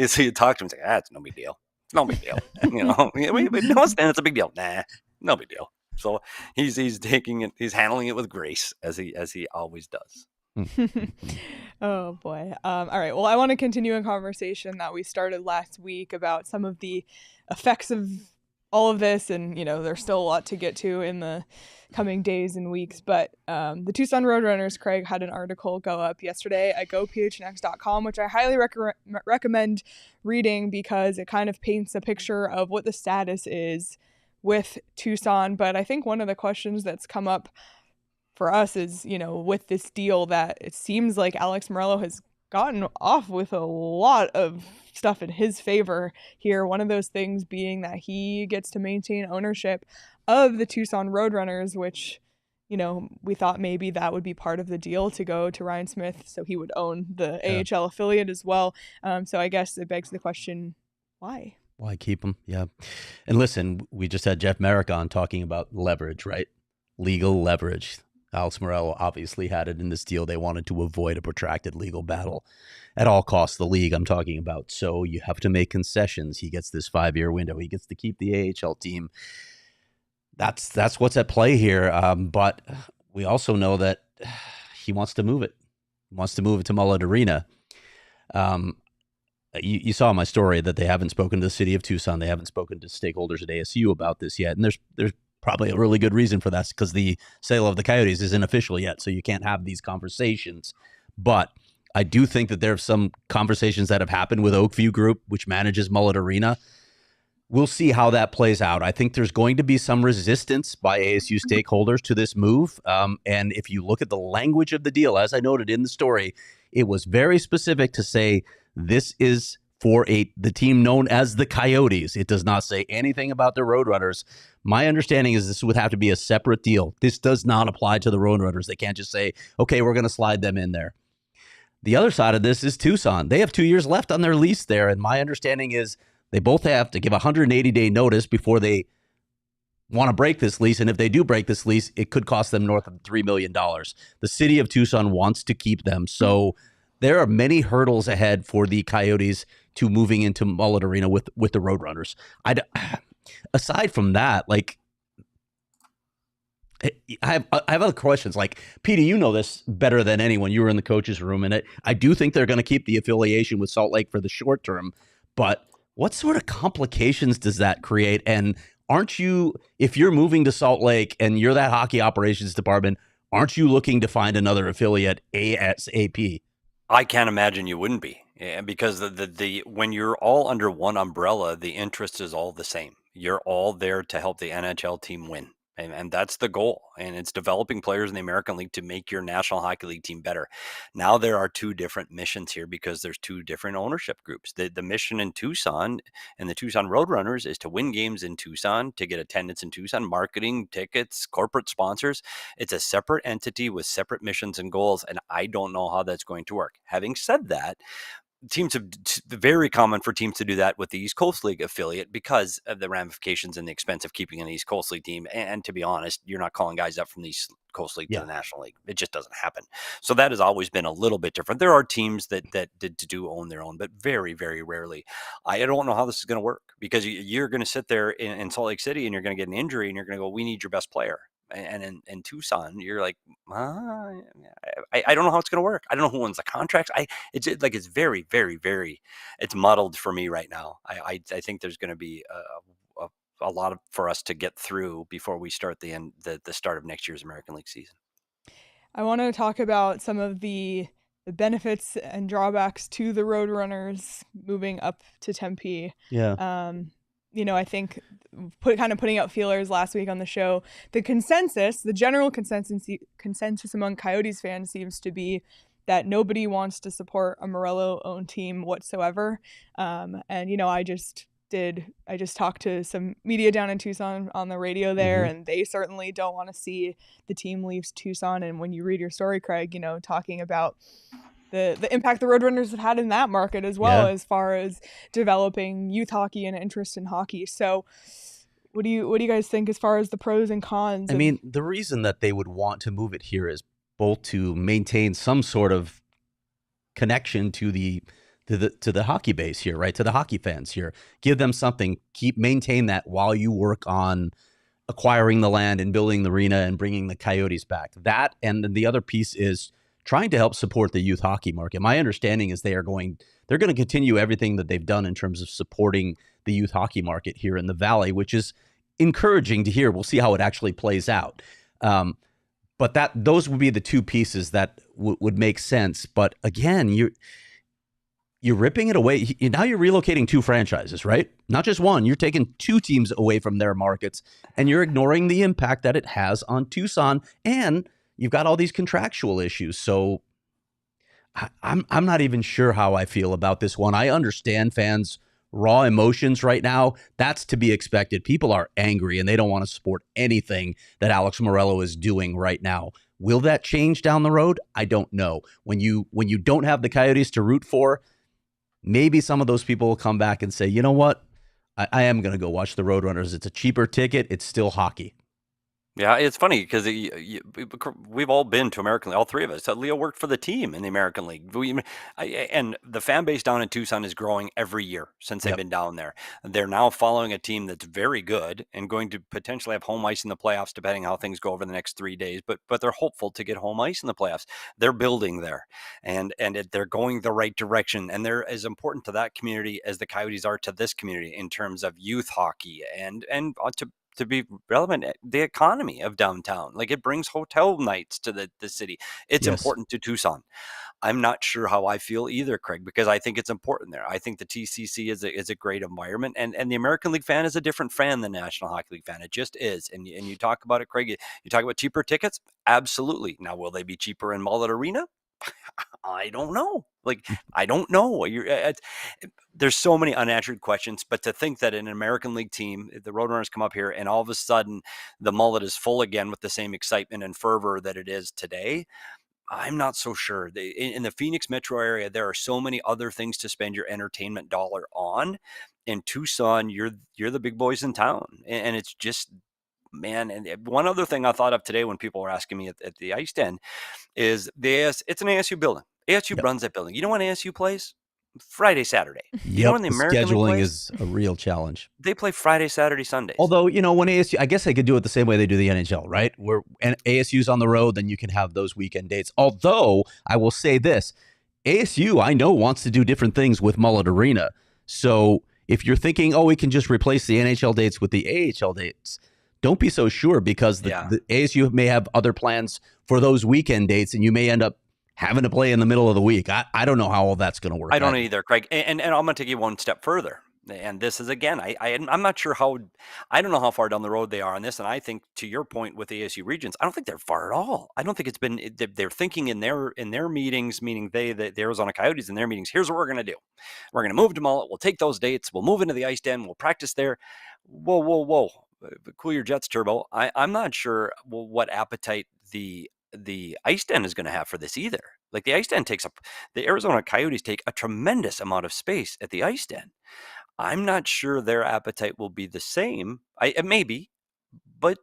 S4: so you talk to him, it's like, it's no big deal. It's no big deal. No, Stan, it's a big deal. Nah, no big deal. So he's taking it, he's handling it with grace, as he always does.
S1: Oh boy. All right. Well, I want to continue a conversation that we started last week about some of the effects of all of this, and there's still a lot to get to in the coming days and weeks. But the Tucson Roadrunners, Craig, had an article go up yesterday at gophnx.com, which I highly recommend reading, because it kind of paints a picture of what the status is with Tucson. But I think one of the questions that's come up for us is, with this deal, that it seems like Alex Meruelo has gotten off with a lot of stuff in his favor here. One of those things being that he gets to maintain ownership of the Tucson Roadrunners, which, we thought maybe that would be part of the deal to go to Ryan Smith, so he would own the AHL affiliate as well. So I guess it begs the question, why?
S3: Why keep him? Yeah. And listen, we just had Jeff Marek on talking about leverage, right? Legal leverage. Alex Meruelo obviously had it in this deal. They wanted to avoid a protracted legal battle at all costs, the league I'm talking about. So you have to make concessions. He gets this 5-year window. He gets to keep the AHL team. That's what's at play here. But we also know that he wants to move it. He wants to move it to Mullet Arena. You saw my story that they haven't spoken to the city of Tucson. They haven't spoken to stakeholders at ASU about this yet. And there's probably a really good reason for that, because the sale of the Coyotes isn't official yet. So you can't have these conversations. But I do think that there are some conversations that have happened with Oakview Group, which manages Mullet Arena. We'll see how that plays out. I think there's going to be some resistance by ASU stakeholders to this move. And if you look at the language of the deal, as I noted in the story, it was very specific to say, this is the team known as the Coyotes. It does not say anything about the Roadrunners. My understanding is this would have to be a separate deal. This does not apply to the Roadrunners. They can't just say, okay, we're going to slide them in there. The other side of this is Tucson. They have 2 years left on their lease there, and my understanding is they both have to give a 180-day notice before they want to break this lease, and if they do break this lease, it could cost them north of $3 million. The city of Tucson wants to keep them, so there are many hurdles ahead for the Coyotes to moving into Mullet Arena with the Roadrunners. Aside from that, like, I have other questions. Like, Petey, you know this better than anyone. You were in the coaches' room, and I do think they're going to keep the affiliation with Salt Lake for the short term, but what sort of complications does that create? And aren't you, if you're moving to Salt Lake and you're that hockey operations department, aren't you looking to find another affiliate ASAP?
S4: I can't imagine you wouldn't be, because the when you're all under one umbrella, the interest is all the same. You're all there to help the NHL team win. And that's the goal. And it's developing players in the American League to make your National Hockey League team better. Now there are two different missions here because there's two different ownership groups. The mission in Tucson and the Tucson Roadrunners is to win games in Tucson, to get attendance in Tucson, marketing, tickets, corporate sponsors. It's a separate entity with separate missions and goals. And I don't know how that's going to work. Having said that, teams have very common for teams to do that with the East Coast League affiliate because of the ramifications and the expense of keeping an East Coast League team. And to be honest, you're not calling guys up from the East Coast League to the National League. It just doesn't happen. So that has always been a little bit different. There are teams that do own their own, but very, very rarely. I don't know how this is going to work because you're going to sit there in Salt Lake City and you're going to get an injury and you're going to go, we need your best player. And in Tucson, you're like, I don't know how it's going to work. I don't know who owns the contracts. It's very, very, very, it's muddled for me right now. I think there's going to be a lot for us to get through before we start the start of next year's American League season.
S1: I want to talk about some of the benefits and drawbacks to the Roadrunners moving up to Tempe.
S3: Yeah.
S1: I think putting out feelers last week on the show, the general consensus among Coyotes fans seems to be that nobody wants to support a Meruelo-owned team whatsoever. I just talked to some media down in Tucson on the radio there, and they certainly don't want to see the team leave Tucson. And when you read your story, Craig, talking about the impact the Roadrunners have had in that market as well, as far as developing youth hockey and interest in hockey. So what do you guys think as far as the pros and cons?
S3: I mean, the reason that they would want to move it here is both to maintain some sort of connection to the hockey base here, right? To the hockey fans here. Give them something, maintain that while you work on acquiring the land and building the arena and bringing the Coyotes back. That, and then the other piece is trying to help support the youth hockey market. My understanding is they're going to continue everything that they've done in terms of supporting the youth hockey market here in the Valley, which is encouraging to hear. We'll see how it actually plays out. But those would be the two pieces that would make sense. But again, you're ripping it away. Now you're relocating two franchises, right? Not just one. You're taking two teams away from their markets, and you're ignoring the impact that it has on Tucson. And you've got all these contractual issues. So I'm not even sure how I feel about this one. I understand fans' raw emotions right now. That's to be expected. People are angry and they don't want to support anything that Alex Meruelo is doing right now. Will that change down the road? I don't know. When you don't have the Coyotes to root for, maybe some of those people will come back and say, you know what? I am going to go watch the Roadrunners. It's a cheaper ticket. It's still hockey.
S4: Yeah, it's funny because we've all been to American League, all three of us. Leo worked for the team in the American League. And the fan base down in Tucson is growing every year since they've been down there. They're now following a team that's very good and going to potentially have home ice in the playoffs, depending how things go over the next 3 days. But they're hopeful to get home ice in the playoffs. They're building there, and they're going the right direction. And they're as important to that community as the Coyotes are to this community in terms of youth hockey and to be relevant, the economy of downtown. Like, it brings hotel nights to the city. It's important to Tucson. I'm not sure how I feel either, Craig, because I think it's important there. I think the TCC is a great environment, and the American League fan is a different fan than the National Hockey League fan. It just is. And you talk about it, Craig, you talk about cheaper tickets. Absolutely. Now, will they be cheaper in Mullet Arena? I don't know. Like, I don't know. There's so many unanswered questions, but to think that an American League team, the Roadrunners come up here and all of a sudden the mullet is full again with the same excitement and fervor that it is today, I'm not so sure. In the Phoenix metro area, there are so many other things to spend your entertainment dollar on. In Tucson, you're the big boys in town. And it's just, man. And one other thing I thought of today when people were asking me at the ice den is it's an ASU building. ASU runs that building. You know when ASU plays? Friday, Saturday. You know when the American League
S3: scheduling
S4: plays?
S3: is a real challenge.
S4: They play Friday, Saturday, Sundays.
S3: Although, when ASU, I guess they could do it the same way they do the NHL, right? Where ASU's on the road, then you can have those weekend dates. Although, I will say this, ASU, I know, wants to do different things with Mullet Arena. So if you're thinking, we can just replace the NHL dates with the AHL dates, don't be so sure, because the ASU may have other plans for those weekend dates, and you may end up having to play in the middle of the week. I don't know how all that's going to work.
S4: I don't either, Craig. And I'm going to take you one step further. And this is, again, I'm not sure I don't know how far down the road they are on this. And I think, to your point with ASU Regions, I don't think they're far at all. I don't think they're thinking in their meetings, meaning the Arizona Coyotes in their meetings, here's what we're going to do. We're going to move to Mullet. We'll take those dates. We'll move into the ice den. We'll practice there. Whoa. Cool your jets, Turbo. I'm not sure what appetite the ice den is going to have for this either. Like, the ice den the Arizona Coyotes take a tremendous amount of space at the ice den. I'm not sure their appetite will be the same. It may be, but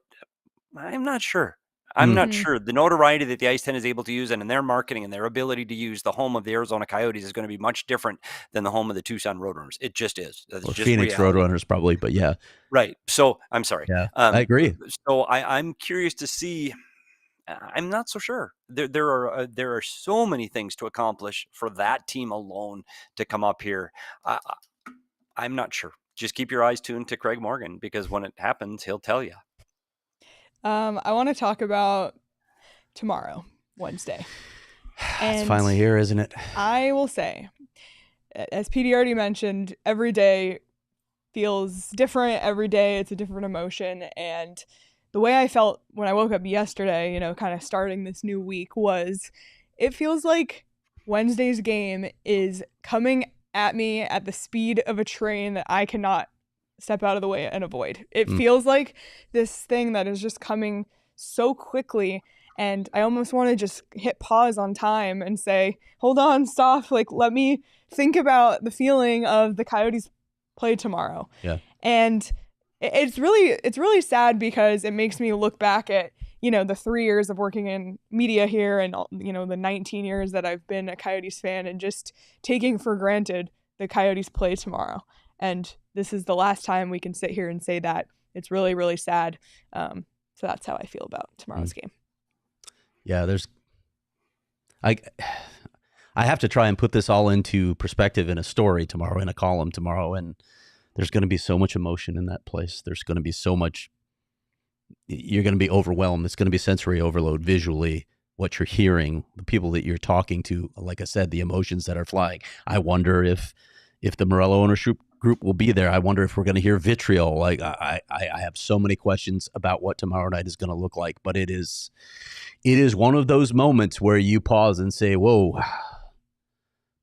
S4: I'm not sure. I'm not sure. The notoriety that the ice den is able to use, and in their marketing and their ability to use the home of the Arizona Coyotes, is going to be much different than the home of the Tucson Roadrunners. It just is. That's
S3: or
S4: just
S3: Phoenix
S4: reality.
S3: Roadrunners, probably, but yeah.
S4: Right. So I'm sorry.
S3: Yeah, I agree.
S4: So I'm curious to see. I'm not so sure. There are so many things to accomplish for that team alone to come up here. I'm not sure. Just keep your eyes tuned to Craig Morgan, because when it happens, he'll tell you.
S1: I want to talk about tomorrow, Wednesday.
S3: It's finally here, isn't it?
S1: I will say, as Petey already mentioned, every day feels different. Every day it's a different emotion. And the way I felt when I woke up yesterday, kind of starting this new week, was it feels like Wednesday's game is coming at me at the speed of a train that I cannot step out of the way and avoid. It feels like this thing that is just coming so quickly, and I almost want to just hit pause on time and say, hold on, stop, let me think about the feeling of the Coyotes play tomorrow.
S3: Yeah.
S1: And it's really sad, because it makes me look back at, the 3 years of working in media here, and, the 19 years that I've been a Coyotes fan, and just taking for granted the Coyotes play tomorrow. And this is the last time we can sit here and say that. It's really, really sad. So that's how I feel about tomorrow's game.
S3: Yeah, I have to try and put this all into perspective in a story tomorrow, in a column tomorrow, and there's going to be so much emotion in that place. There's going to be so much. You're going to be overwhelmed. It's going to be sensory overload visually, what you're hearing, the people that you're talking to. Like I said, the emotions that are flying. I wonder if the Meruelo ownership group will be there. I wonder if we're going to hear vitriol. Like, I have so many questions about what tomorrow night is going to look like. But it is one of those moments where you pause and say, whoa,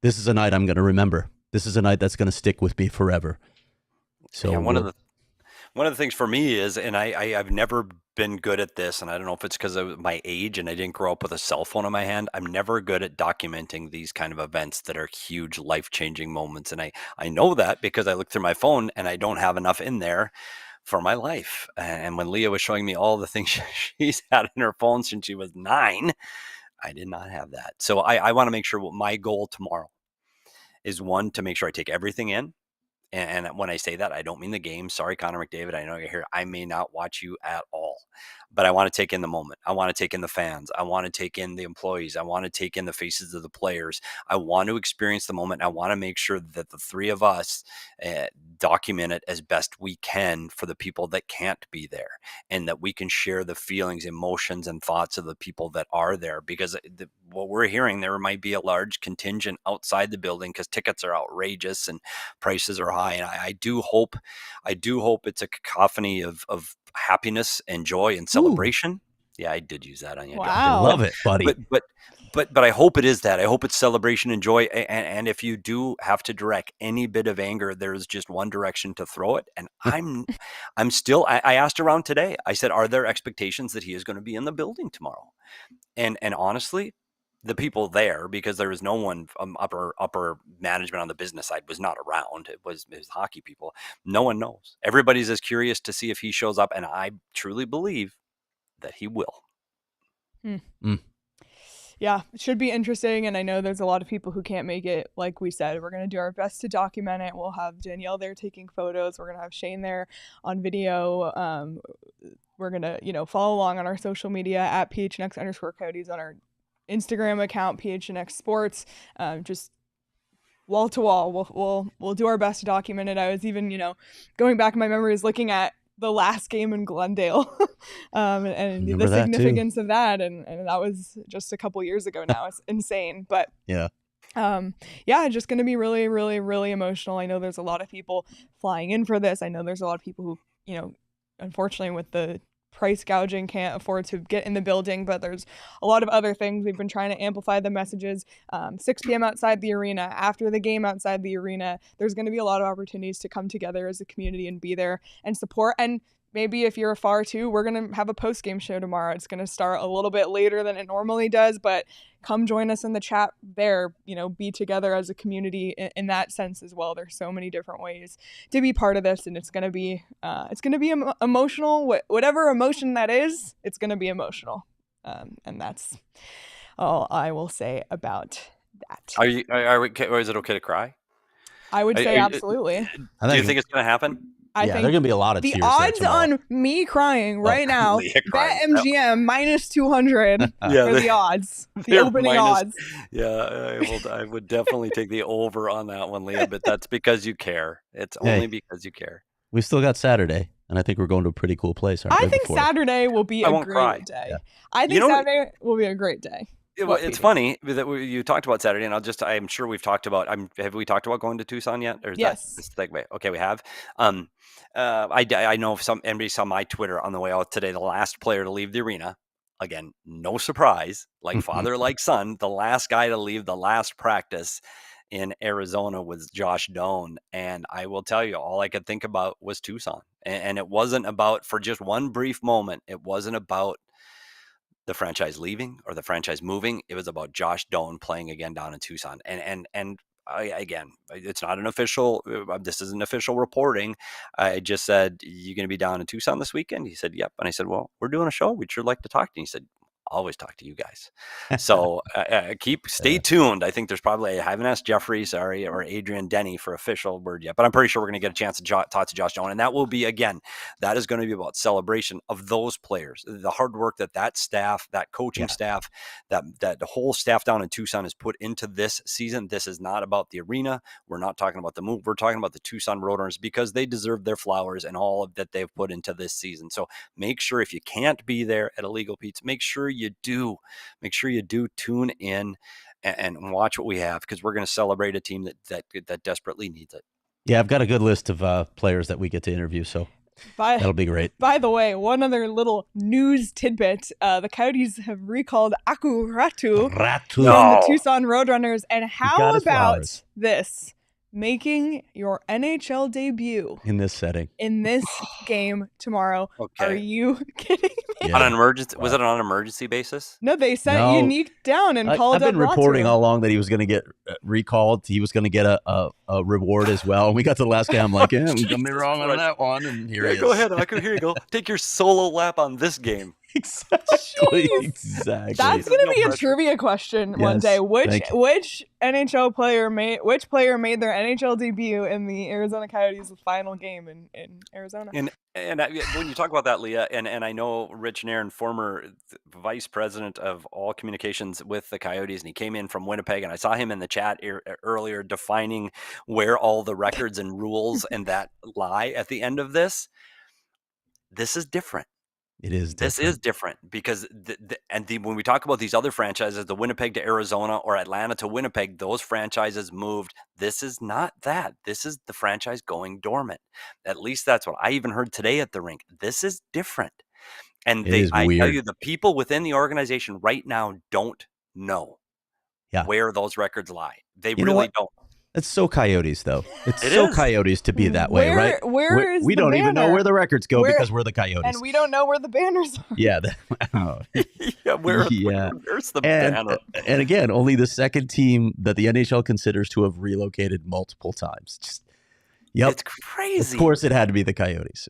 S3: this is a night I'm going to remember. This is a night that's going to stick with me forever. So
S4: one of the things for me is, and I've never been good at this, and I don't know if it's because of my age and I didn't grow up with a cell phone in my hand. I'm never good at documenting these kind of events that are huge, life-changing moments. And I know that because I look through my phone and I don't have enough in there for my life. And when Leah was showing me all the things she's had in her phone since she was 9, I did not have that. So I want to make sure what my goal tomorrow is, one, to make sure I take everything in. And when I say that, I don't mean the game. Sorry, Connor McDavid. I know you're here. I may not watch you at all, but I want to take in the moment. I want to take in the fans. I want to take in the employees. I want to take in the faces of the players. I want to experience the moment. I want to make sure that the three of us document it as best we can for the people that can't be there, and that we can share the feelings, emotions, and thoughts of the people that are there. Because what we're hearing, there might be a large contingent outside the building because tickets are outrageous and prices are high. And I do hope it's a cacophony of happiness and joy and celebration. Ooh. Yeah, I did use that on you.
S1: Wow.
S3: I love it, buddy.
S4: But But I hope it is that. I hope it's celebration and joy. And if you do have to direct any bit of anger, there's just one direction to throw it. And I'm still. I asked around today. I said, "Are there expectations that he is going to be in the building tomorrow?" And honestly, the people there, because there was no one upper management on the business side, was not around. It was hockey people. No one knows. Everybody's as curious to see if he shows up, and I truly believe that he will.
S1: Yeah, it should be interesting. And I know there's a lot of people who can't make it. Like we said, we're going to do our best to document it. We'll have Danielle there taking photos. We're going to have Shane there on video. We're going to, follow along on our social media at PHNX_Coyotes on our Instagram account, PHNX Sports. Just wall to wall. We'll do our best to document it. I was even, going back in my memories, looking at the last game in Glendale and the significance of that. And that was just a couple years ago now. It's insane. But just going to be really, really, really emotional. I know there's a lot of people flying in for this. I know there's a lot of people who, unfortunately with the price gouging can't afford to get in the building, but there's a lot of other things. We've been trying to amplify the messages. 6 p.m. outside the arena, after the game outside the arena, there's going to be a lot of opportunities to come together as a community and be there and support. And maybe if you're afar too, we're going to have a post-game show tomorrow. It's going to start a little bit later than it normally does, but come join us in the chat there, be together as a community in that sense as well. There's so many different ways to be part of this, and it's going to be emotional. Whatever emotion that is, it's going to be emotional. And that's all I will say about that.
S4: Or is it okay to cry?
S1: I would say absolutely.
S4: Do you think it's going to happen?
S1: I think
S3: there are going to be a lot of
S1: the
S3: tears
S1: odds on me crying right now. Bet MGM minus 200 for the odds. The opening odds.
S4: Yeah, I would definitely take the over on that one, Leah. But that's because you care. It's only because you care.
S3: We still got Saturday, and I think we're going to a pretty cool place.
S1: I think Saturday will be a great day. Yeah. I think Saturday will be a great day.
S4: It's funny that you talked about Saturday, and I'm sure we've talked about. Have we talked about going to Tucson yet? Or is
S1: yes.
S4: That segue? Okay, we have. I know if anybody saw my Twitter on the way out today, the last player to leave the arena. Again, no surprise. Like father, like son. The last guy to leave the last practice in Arizona was Josh Doan, and I will tell you, all I could think about was Tucson, and it wasn't about, for just one brief moment, it wasn't about the franchise leaving or the franchise moving. It was about Josh Doan playing again down in Tucson. And again, it's not an official, this isn't official reporting. I just said, "You going to be down in Tucson this weekend?" He said, "Yep." And I said, "Well, we're doing a show. We'd sure like to talk to you." He said, "Always talk to you guys." So stay tuned. I think there's probably, I haven't asked Jeffrey, or Adrian Denny for official word yet, but I'm pretty sure we're going to get a chance to talk to Josh Doan. And that will be, again, that is going to be about celebration of those players, the hard work that staff, that coaching staff, that the whole staff down in Tucson has put into this season. This is not about the arena. We're not talking about the move. We're talking about the Tucson Roadrunners, because they deserve their flowers and all of that they've put into this season. So make sure, if you can't be there at Illegal Pete's, make sure you do tune in and watch what we have, because we're going to celebrate a team that desperately needs it.
S3: Yeah, I've got a good list of players that we get to interview, so that'll be great.
S1: By the way, one other little news tidbit: the Coyotes have recalled Aku Ratu from the Tucson Roadrunners, and how about this? Making your NHL debut
S3: in this setting,
S1: in this game tomorrow. Okay. Are you kidding me?
S4: Yeah. On an emergency? Was it on an emergency basis?
S1: No, they sent Unique down and called up.
S3: I've been reporting all along that he was going to get recalled. He was going to get a reward as well. And we got to the last game. I'm like, yeah, I'm going to be wrong on that one. And here he is.
S4: Go ahead, Aku. Here you go. Take your solo lap on this game.
S3: Exactly.
S1: That's going to be a trivia question one day. Which NHL player made their NHL debut in the Arizona Coyotes' final game in Arizona?
S4: And when you talk about that, Leah, and I know Rich Nairn, former vice president of all communications with the Coyotes, and he came in from Winnipeg, and I saw him in the chat earlier defining where all the records and rules and that lie at the end of this. This is different.
S3: It is different.
S4: This is different, because when we talk about these other franchises, the Winnipeg to Arizona or Atlanta to Winnipeg, those franchises moved. This is not that. This is the franchise going dormant. At least that's what I even heard today at the rink. This is different. And I tell you, the people within the organization right now don't know. where those records lie. They
S3: You know
S4: really
S3: what?
S4: don't.
S3: It's so Coyotes, though. It's
S4: It
S3: so
S4: is.
S3: Coyotes to be that way, right?
S1: Where is
S3: we
S1: the
S3: don't even know
S1: banner?
S3: where the records go because we're the Coyotes.
S1: And we don't know where the banners are.
S3: Yeah.
S4: Yeah, where's the banner?
S3: And again, only the second team that the NHL considers to have relocated multiple times. Just,
S4: It's crazy.
S3: Of course it had to be the Coyotes.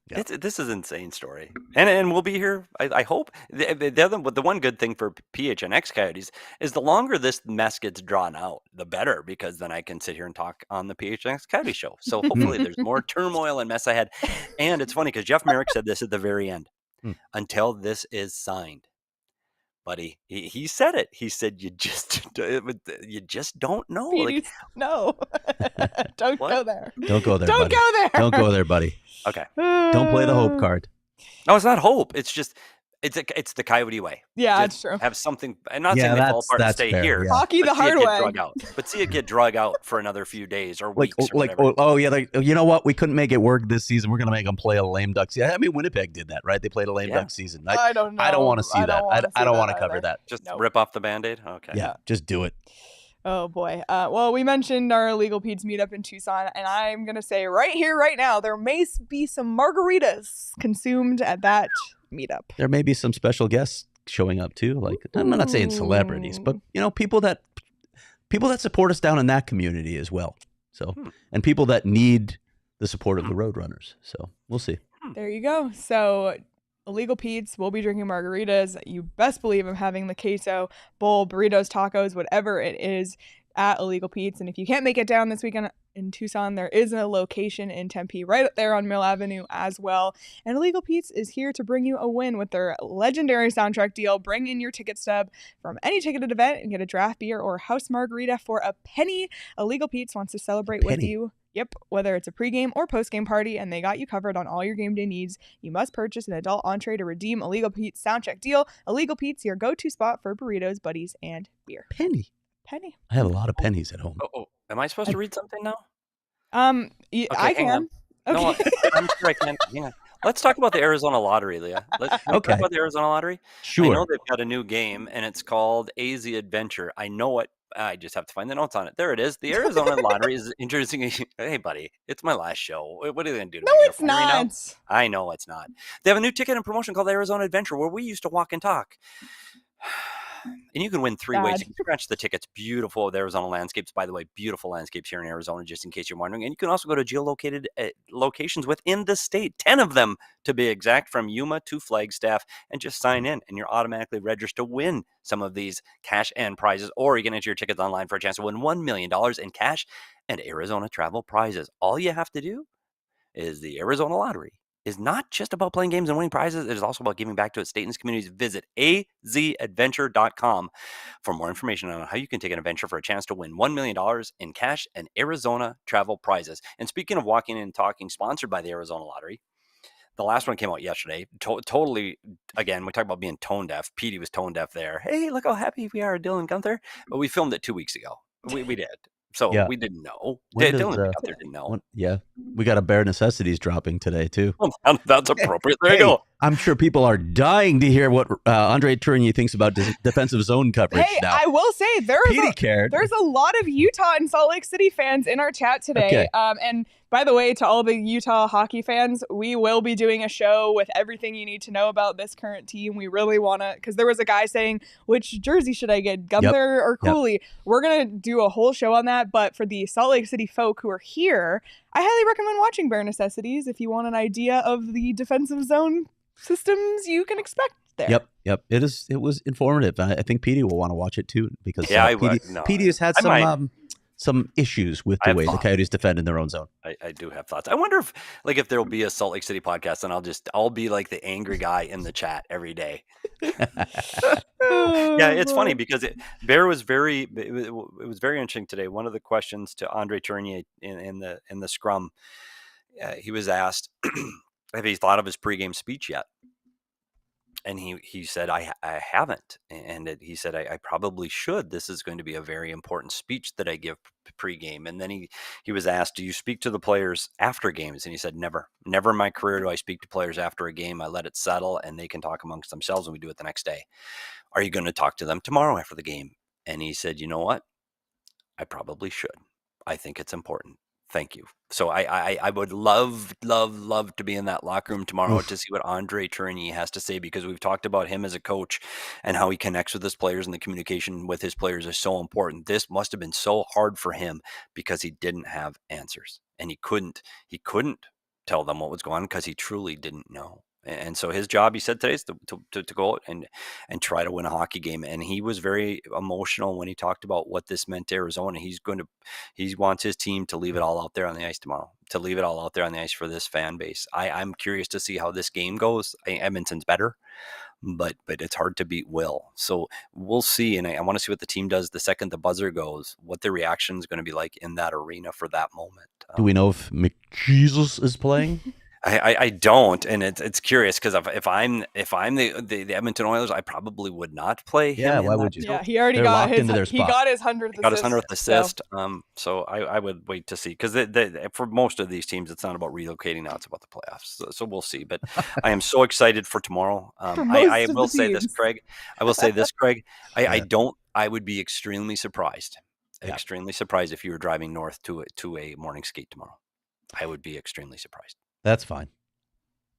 S3: Yeah.
S4: This is an insane story, and we'll be here. I hope. The one good thing for PHNX Coyotes is the longer this mess gets drawn out, the better, because then I can sit here and talk on the PHNX Coyote show. So hopefully there's more turmoil and mess ahead. And it's funny because Jeff Marek said this at the very end. Until this is signed, buddy, he said it. He said you just don't know.
S1: Petey's, no, don't go there.
S3: Don't go there.
S1: Don't
S3: buddy.
S1: go there.
S3: Don't go there, buddy.
S4: Okay.
S3: Don't play the hope card.
S4: No, it's not hope. It's just it's the Coyote way.
S1: Yeah,
S4: Just
S1: it's true.
S4: have something. I'm not saying they fall apart and stay
S3: fair,
S4: here.
S3: yeah.
S1: Hockey the hard way.
S4: But see it get drug out for another few days or weeks.
S3: You know what? We couldn't make it work this season. We're going to make them play a lame duck season. I mean, Winnipeg did that, right? They played a lame duck season.
S1: I don't know.
S3: I don't want to see that. I don't want to cover that.
S4: Just rip off the Band-Aid? Okay.
S3: Yeah, just do it.
S1: Oh, boy. Well, we mentioned our Illegal Pete's meetup in Tucson, and I'm going to say right here, right now, there may be some margaritas consumed at that meetup.
S3: There may be some special guests showing up, too. Like, I'm not saying celebrities, but, people that support us down in that community as well. So, and people that need the support of the Roadrunners. So, we'll see.
S1: There you go. So, Illegal Pete's, we'll be drinking margaritas. You best believe I'm having the queso, bowl, burritos, tacos, whatever it is at Illegal Pete's. And if you can't make it down this weekend in Tucson, there is a location in Tempe right up there on Mill Avenue as well. And Illegal Pete's is here to bring you a win with their legendary soundtrack deal. Bring in your ticket stub from any ticketed event and get a draft beer or house margarita for a penny. Illegal Pete's wants to celebrate with you. Yep, whether it's a pregame or postgame party, and they got you covered on all your game day needs. You must purchase an adult entree to redeem Illegal Pete's soundcheck deal. Illegal Pete's, your go-to spot for burritos, buddies, and beer.
S3: Penny.
S1: I
S3: have a lot of pennies at home.
S4: Oh, am I supposed to read something now?
S1: Okay, I can. Okay.
S4: No, I'm sure I can. Hang on. Let's talk about the Arizona Lottery, Leah. Let's talk about the Arizona Lottery.
S3: Sure.
S4: I know they've got a new game, and it's called AZ Adventure. I know it. I just have to find the notes on it. There it is. The Arizona Lottery is introducing. Hey, buddy, it's my last show. What are they going to do?
S1: No, it's not.
S4: I know it's not. They have a new ticket and promotion called Arizona Adventure, where we used to walk and talk. And you can win three ways. You can scratch the tickets. Beautiful Arizona landscapes. By the way, beautiful landscapes here in Arizona, just in case you're wondering. And you can also go to geolocated locations within the state, 10 of them to be exact, from Yuma to Flagstaff, and just sign in, and you're automatically registered to win some of these cash and prizes. Or you can enter your tickets online for a chance to win $1 million in cash and Arizona travel prizes. All you have to do is the Arizona Lottery is not just about playing games and winning prizes. It is also about giving back to its state and its communities. Visit azadventure.com for more information on how you can take an adventure for a chance to win $1 million in cash and Arizona travel prizes. And speaking of walking and talking, sponsored by the Arizona Lottery, the last one came out yesterday. Totally, again, we talk about being tone deaf. Petey was tone deaf there. Hey, look how happy we are, Dylan Gunther. But we filmed it 2 weeks ago. We did. So we didn't know. Dylan Gunther didn't know.
S3: We got a Bare Necessities dropping today, too.
S4: Well, that's appropriate. There you go.
S3: I'm sure people are dying to hear what Andre Tourigny thinks about defensive zone coverage now.
S1: I will say there's a lot of Utah and Salt Lake City fans in our chat today.
S3: Okay.
S1: And by the way, to all the Utah hockey fans, we will be doing a show with everything you need to know about this current team. We really want to, because there was a guy saying, which jersey should I get, Gunther or Cooley? Yep. We're going to do a whole show on that. But for the Salt Lake City folk who are here, I highly recommend watching Bare Necessities if you want an idea of the defensive zone systems you can expect there.
S3: Yep. It was informative. I think Petey will want to watch it too, because Petey has had some issues with the way the Coyotes defend in their own zone.
S4: I do have thoughts. I wonder if there'll be a Salt Lake City podcast, and I'll be like the angry guy in the chat every day. Yeah, it's funny because Bear was it was very interesting today. One of the questions to Andre Tourigny in the scrum, he was asked, have he thought of his pregame speech yet? And he said, I haven't. And he said, I probably should. This is going to be a very important speech that I give pregame. And then he was asked, do you speak to the players after games? And he said, never in my career do I speak to players after a game. I let it settle and they can talk amongst themselves, and we do it the next day. Are you going to talk to them tomorrow after the game? And he said, you know what? I probably should. I think it's important. Thank you. So I would love to be in that locker room tomorrow to see what Andre Tourigny has to say, because we've talked about him as a coach and how he connects with his players, and the communication with his players is so important. This must have been so hard for him because he didn't have answers, and he couldn't tell them what was going on because he truly didn't know. And so his job, he said today, is to go out and try to win a hockey game. And he was very emotional when he talked about what this meant to Arizona. He wants his team to leave it all out there on the ice tomorrow, to leave it all out there on the ice for this fan base. I'm curious to see how this game goes. Edmonton's better, but it's hard to beat Will. So we'll see. And I want to see what the team does the second the buzzer goes, what the reaction is going to be like in that arena for that moment.
S3: Do we know if McJesus is playing?
S4: I don't, and it's curious because if I'm the Edmonton Oilers, I probably would not play him.
S3: Yeah, why would you?
S1: Yeah, he already got his 100th
S4: assist. So I would wait to see, because for most of these teams, it's not about relocating now; it's about the playoffs. So we'll see. But I am so excited for tomorrow. I will say this, Craig. I would be extremely surprised. Yeah. Extremely surprised if you were driving north to a morning skate tomorrow. I would be extremely surprised.
S3: That's fine.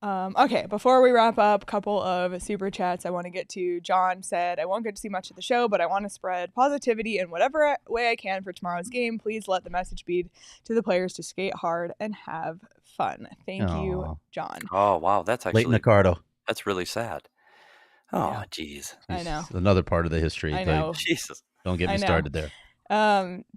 S1: Okay, before we wrap up, a couple of super chats I want to get to. John said, I won't get to see much of the show, but I want to spread positivity in whatever way I can for tomorrow's game. Please let the message be to the players to skate hard and have fun. Thank you, John.
S4: Oh, wow. That's actually
S3: Leighton Ricardo.
S4: That's really sad. Oh, geez.
S1: I know.
S3: Another part of the history.
S1: I know.
S4: Jesus.
S3: Don't get me started there.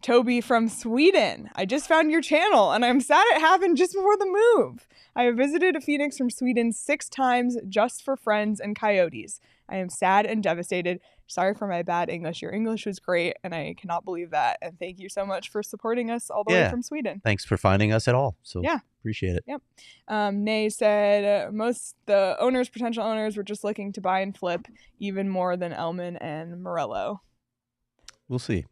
S1: Toby from Sweden. I just found your channel and I'm sad it happened just before the move. I have visited Phoenix from Sweden 6 times just for friends and Coyotes. I am sad and devastated. Sorry for my bad English. Your English was great and I cannot believe that. And thank you so much for supporting us all the way from Sweden.
S3: Thanks for finding us at all. So
S1: yeah,
S3: appreciate it.
S1: Yep. Nay said the potential owners were just looking to buy and flip even more than Elman and Meruelo.
S3: We'll see.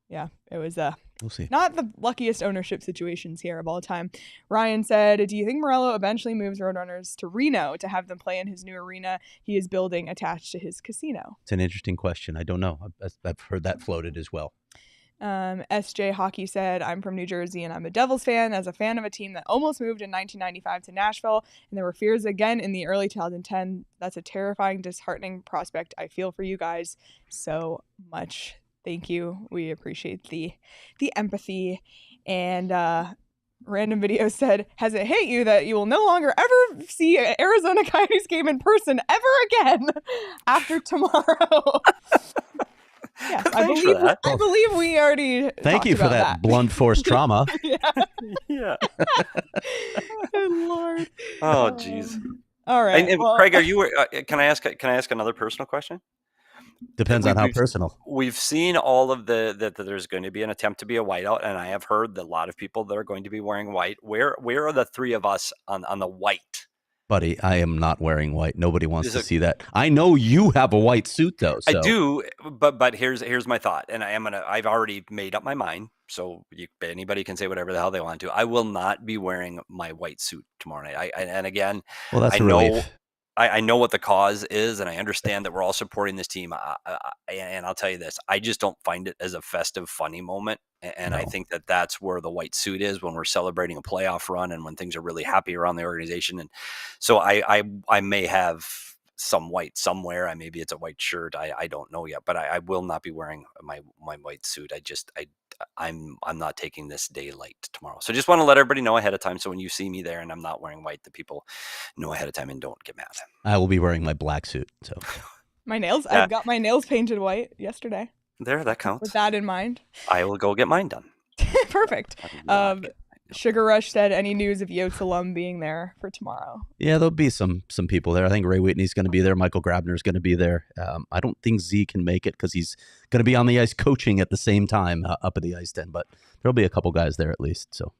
S1: Yeah, it was
S3: we'll see.
S1: Not the luckiest ownership situations here of all time. Ryan said, do you think Meruelo eventually moves Roadrunners to Reno to have them play in his new arena he is building attached to his casino?
S3: It's an interesting question. I don't know. I've heard that floated as well.
S1: SJ Hockey said, I'm from New Jersey and I'm a Devils fan. As a fan of a team that almost moved in 1995 to Nashville, and there were fears again in the early 2010. That's a terrifying, disheartening prospect. I feel for you guys so much. Thank you. We appreciate the empathy. And Random Video said, has it hit you that you will no longer ever see an Arizona Coyotes game in person ever again after tomorrow? Yes, I believe we already
S3: Thank you for that blunt force trauma.
S4: Yeah.
S1: Good Lord.
S4: Oh, geez.
S1: All right.
S4: And Craig, are you? Can I ask another personal question?
S3: Depends on how personal.
S4: We've seen all of that there's going to be an attempt to be a whiteout, and I have heard that a lot of people that are going to be wearing white. Where are the three of us on the white?
S3: Buddy, I am not wearing white. Nobody wants to see that. I know you have a white suit though. So.
S4: I do, but here's my thought, and I've already made up my mind. So anybody can say whatever the hell they want to. I will not be wearing my white suit tomorrow night. And again,
S3: well, that's a relief.
S4: I know what the cause is, and I understand that we're all supporting this team. And I'll tell you this, I just don't find it as a festive, funny moment. And no. I think that's where the white suit is when we're celebrating a playoff run and when things are really happy around the organization. And so I may have some white somewhere. Maybe it's a white shirt. I don't know yet, but I will not be wearing my white suit. I'm not taking this day light tomorrow. So just want to let everybody know ahead of time. So when you see me there and I'm not wearing white, the people know ahead of time and don't get mad.
S3: I will be wearing my black suit. So
S1: my nails, I've got my nails painted white yesterday.
S4: There, that counts.
S1: With that in mind.
S4: I will go get mine done.
S1: Perfect. Sugar Rush said, any news of Yotes alum being there for tomorrow?
S3: Yeah, there'll be some people there. I think Ray Whitney's going to be there. Michael Grabner's going to be there. I don't think Z can make it because he's going to be on the ice coaching at the same time up at the ice den. But there'll be a couple guys there at least. So,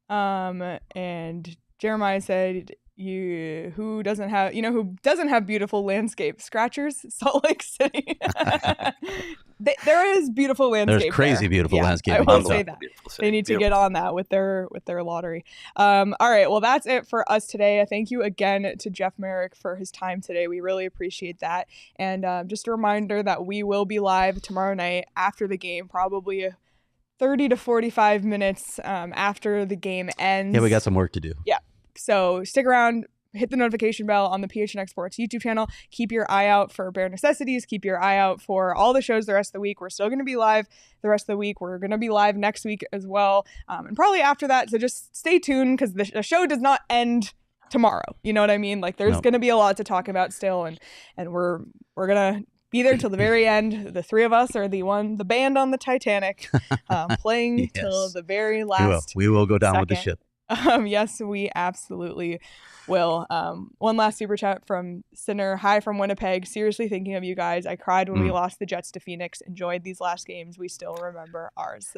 S1: and Jeremiah said, who doesn't have beautiful landscape scratchers? Salt Lake City. there is beautiful landscape.
S3: There's crazy beautiful landscape.
S1: I will say that. They need to get on that with their lottery. All right. Well, that's it for us today. Thank you again to Jeff Marek for his time today. We really appreciate that. And just a reminder that we will be live tomorrow night after the game, probably 30 to 45 minutes after the game ends.
S3: Yeah, we got some work to do.
S1: Yeah. So stick around. Hit the notification bell on the PHNX Sports YouTube channel. Keep your eye out for Bare Necessities. Keep your eye out for all the shows the rest of the week. We're still going to be live the rest of the week. We're going to be live next week as well. And probably after that. So just stay tuned because the show does not end tomorrow. You know what I mean? Like there's going to be a lot to talk about still. And we're going to be there till the very end. The three of us are the band on the Titanic playing till the very last.
S3: We will go down
S1: second.
S3: with the ship.
S1: Yes, we absolutely will. One last super chat from Sinner. Hi from Winnipeg. Seriously thinking of you guys. I cried when we lost the Jets to Phoenix. Enjoyed these last games. We still remember ours.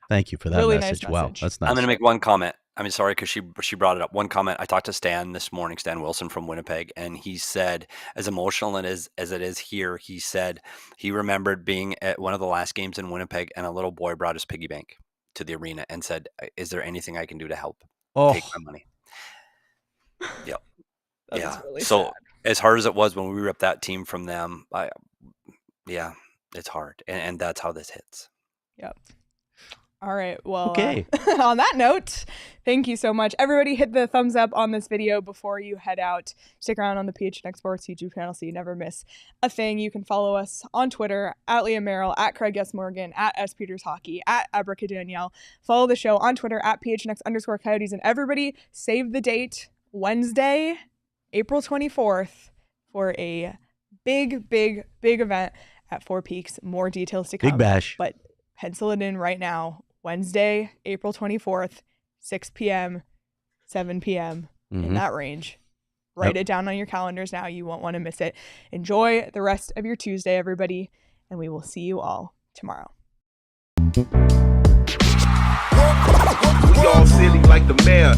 S3: Thank you for that
S1: really
S3: message.
S1: Nice
S3: Wow,
S1: message.
S3: that's nice.
S4: I'm going to make one comment. I'm sorry because she brought it up. One comment. I talked to Stan this morning, Stan Wilson from Winnipeg, and he said, as emotional as it is here, he said he remembered being at one of the last games in Winnipeg, and a little boy brought his piggy bank to the arena and said, "Is there anything I can do to help? Take my money." Yep. Yeah. Really so sad. As hard as it was when we ripped that team from them, it's hard, and that's how this hits.
S1: Yep. All right. Well,
S3: okay.
S1: On that note, thank you so much. Everybody hit the thumbs up on this video before you head out. Stick around on the PHNX Sports YouTube channel so you never miss a thing. You can follow us on Twitter at Leah Merrill, at Craig S. Morgan, at S. Peters Hockey, at Abrica Danielle. Follow the show on Twitter at PHNX_Coyotes. And everybody save the date, Wednesday, April 24th, for a big event at Four Peaks. More details to come.
S3: Big bash.
S1: But pencil it in right now. Wednesday, April 24th, 6 p.m., 7 p.m., in that range. Write it down on your calendars now. You won't want to miss it. Enjoy the rest of your Tuesday, everybody, and we will see you all tomorrow.
S5: We all silly like the mayor.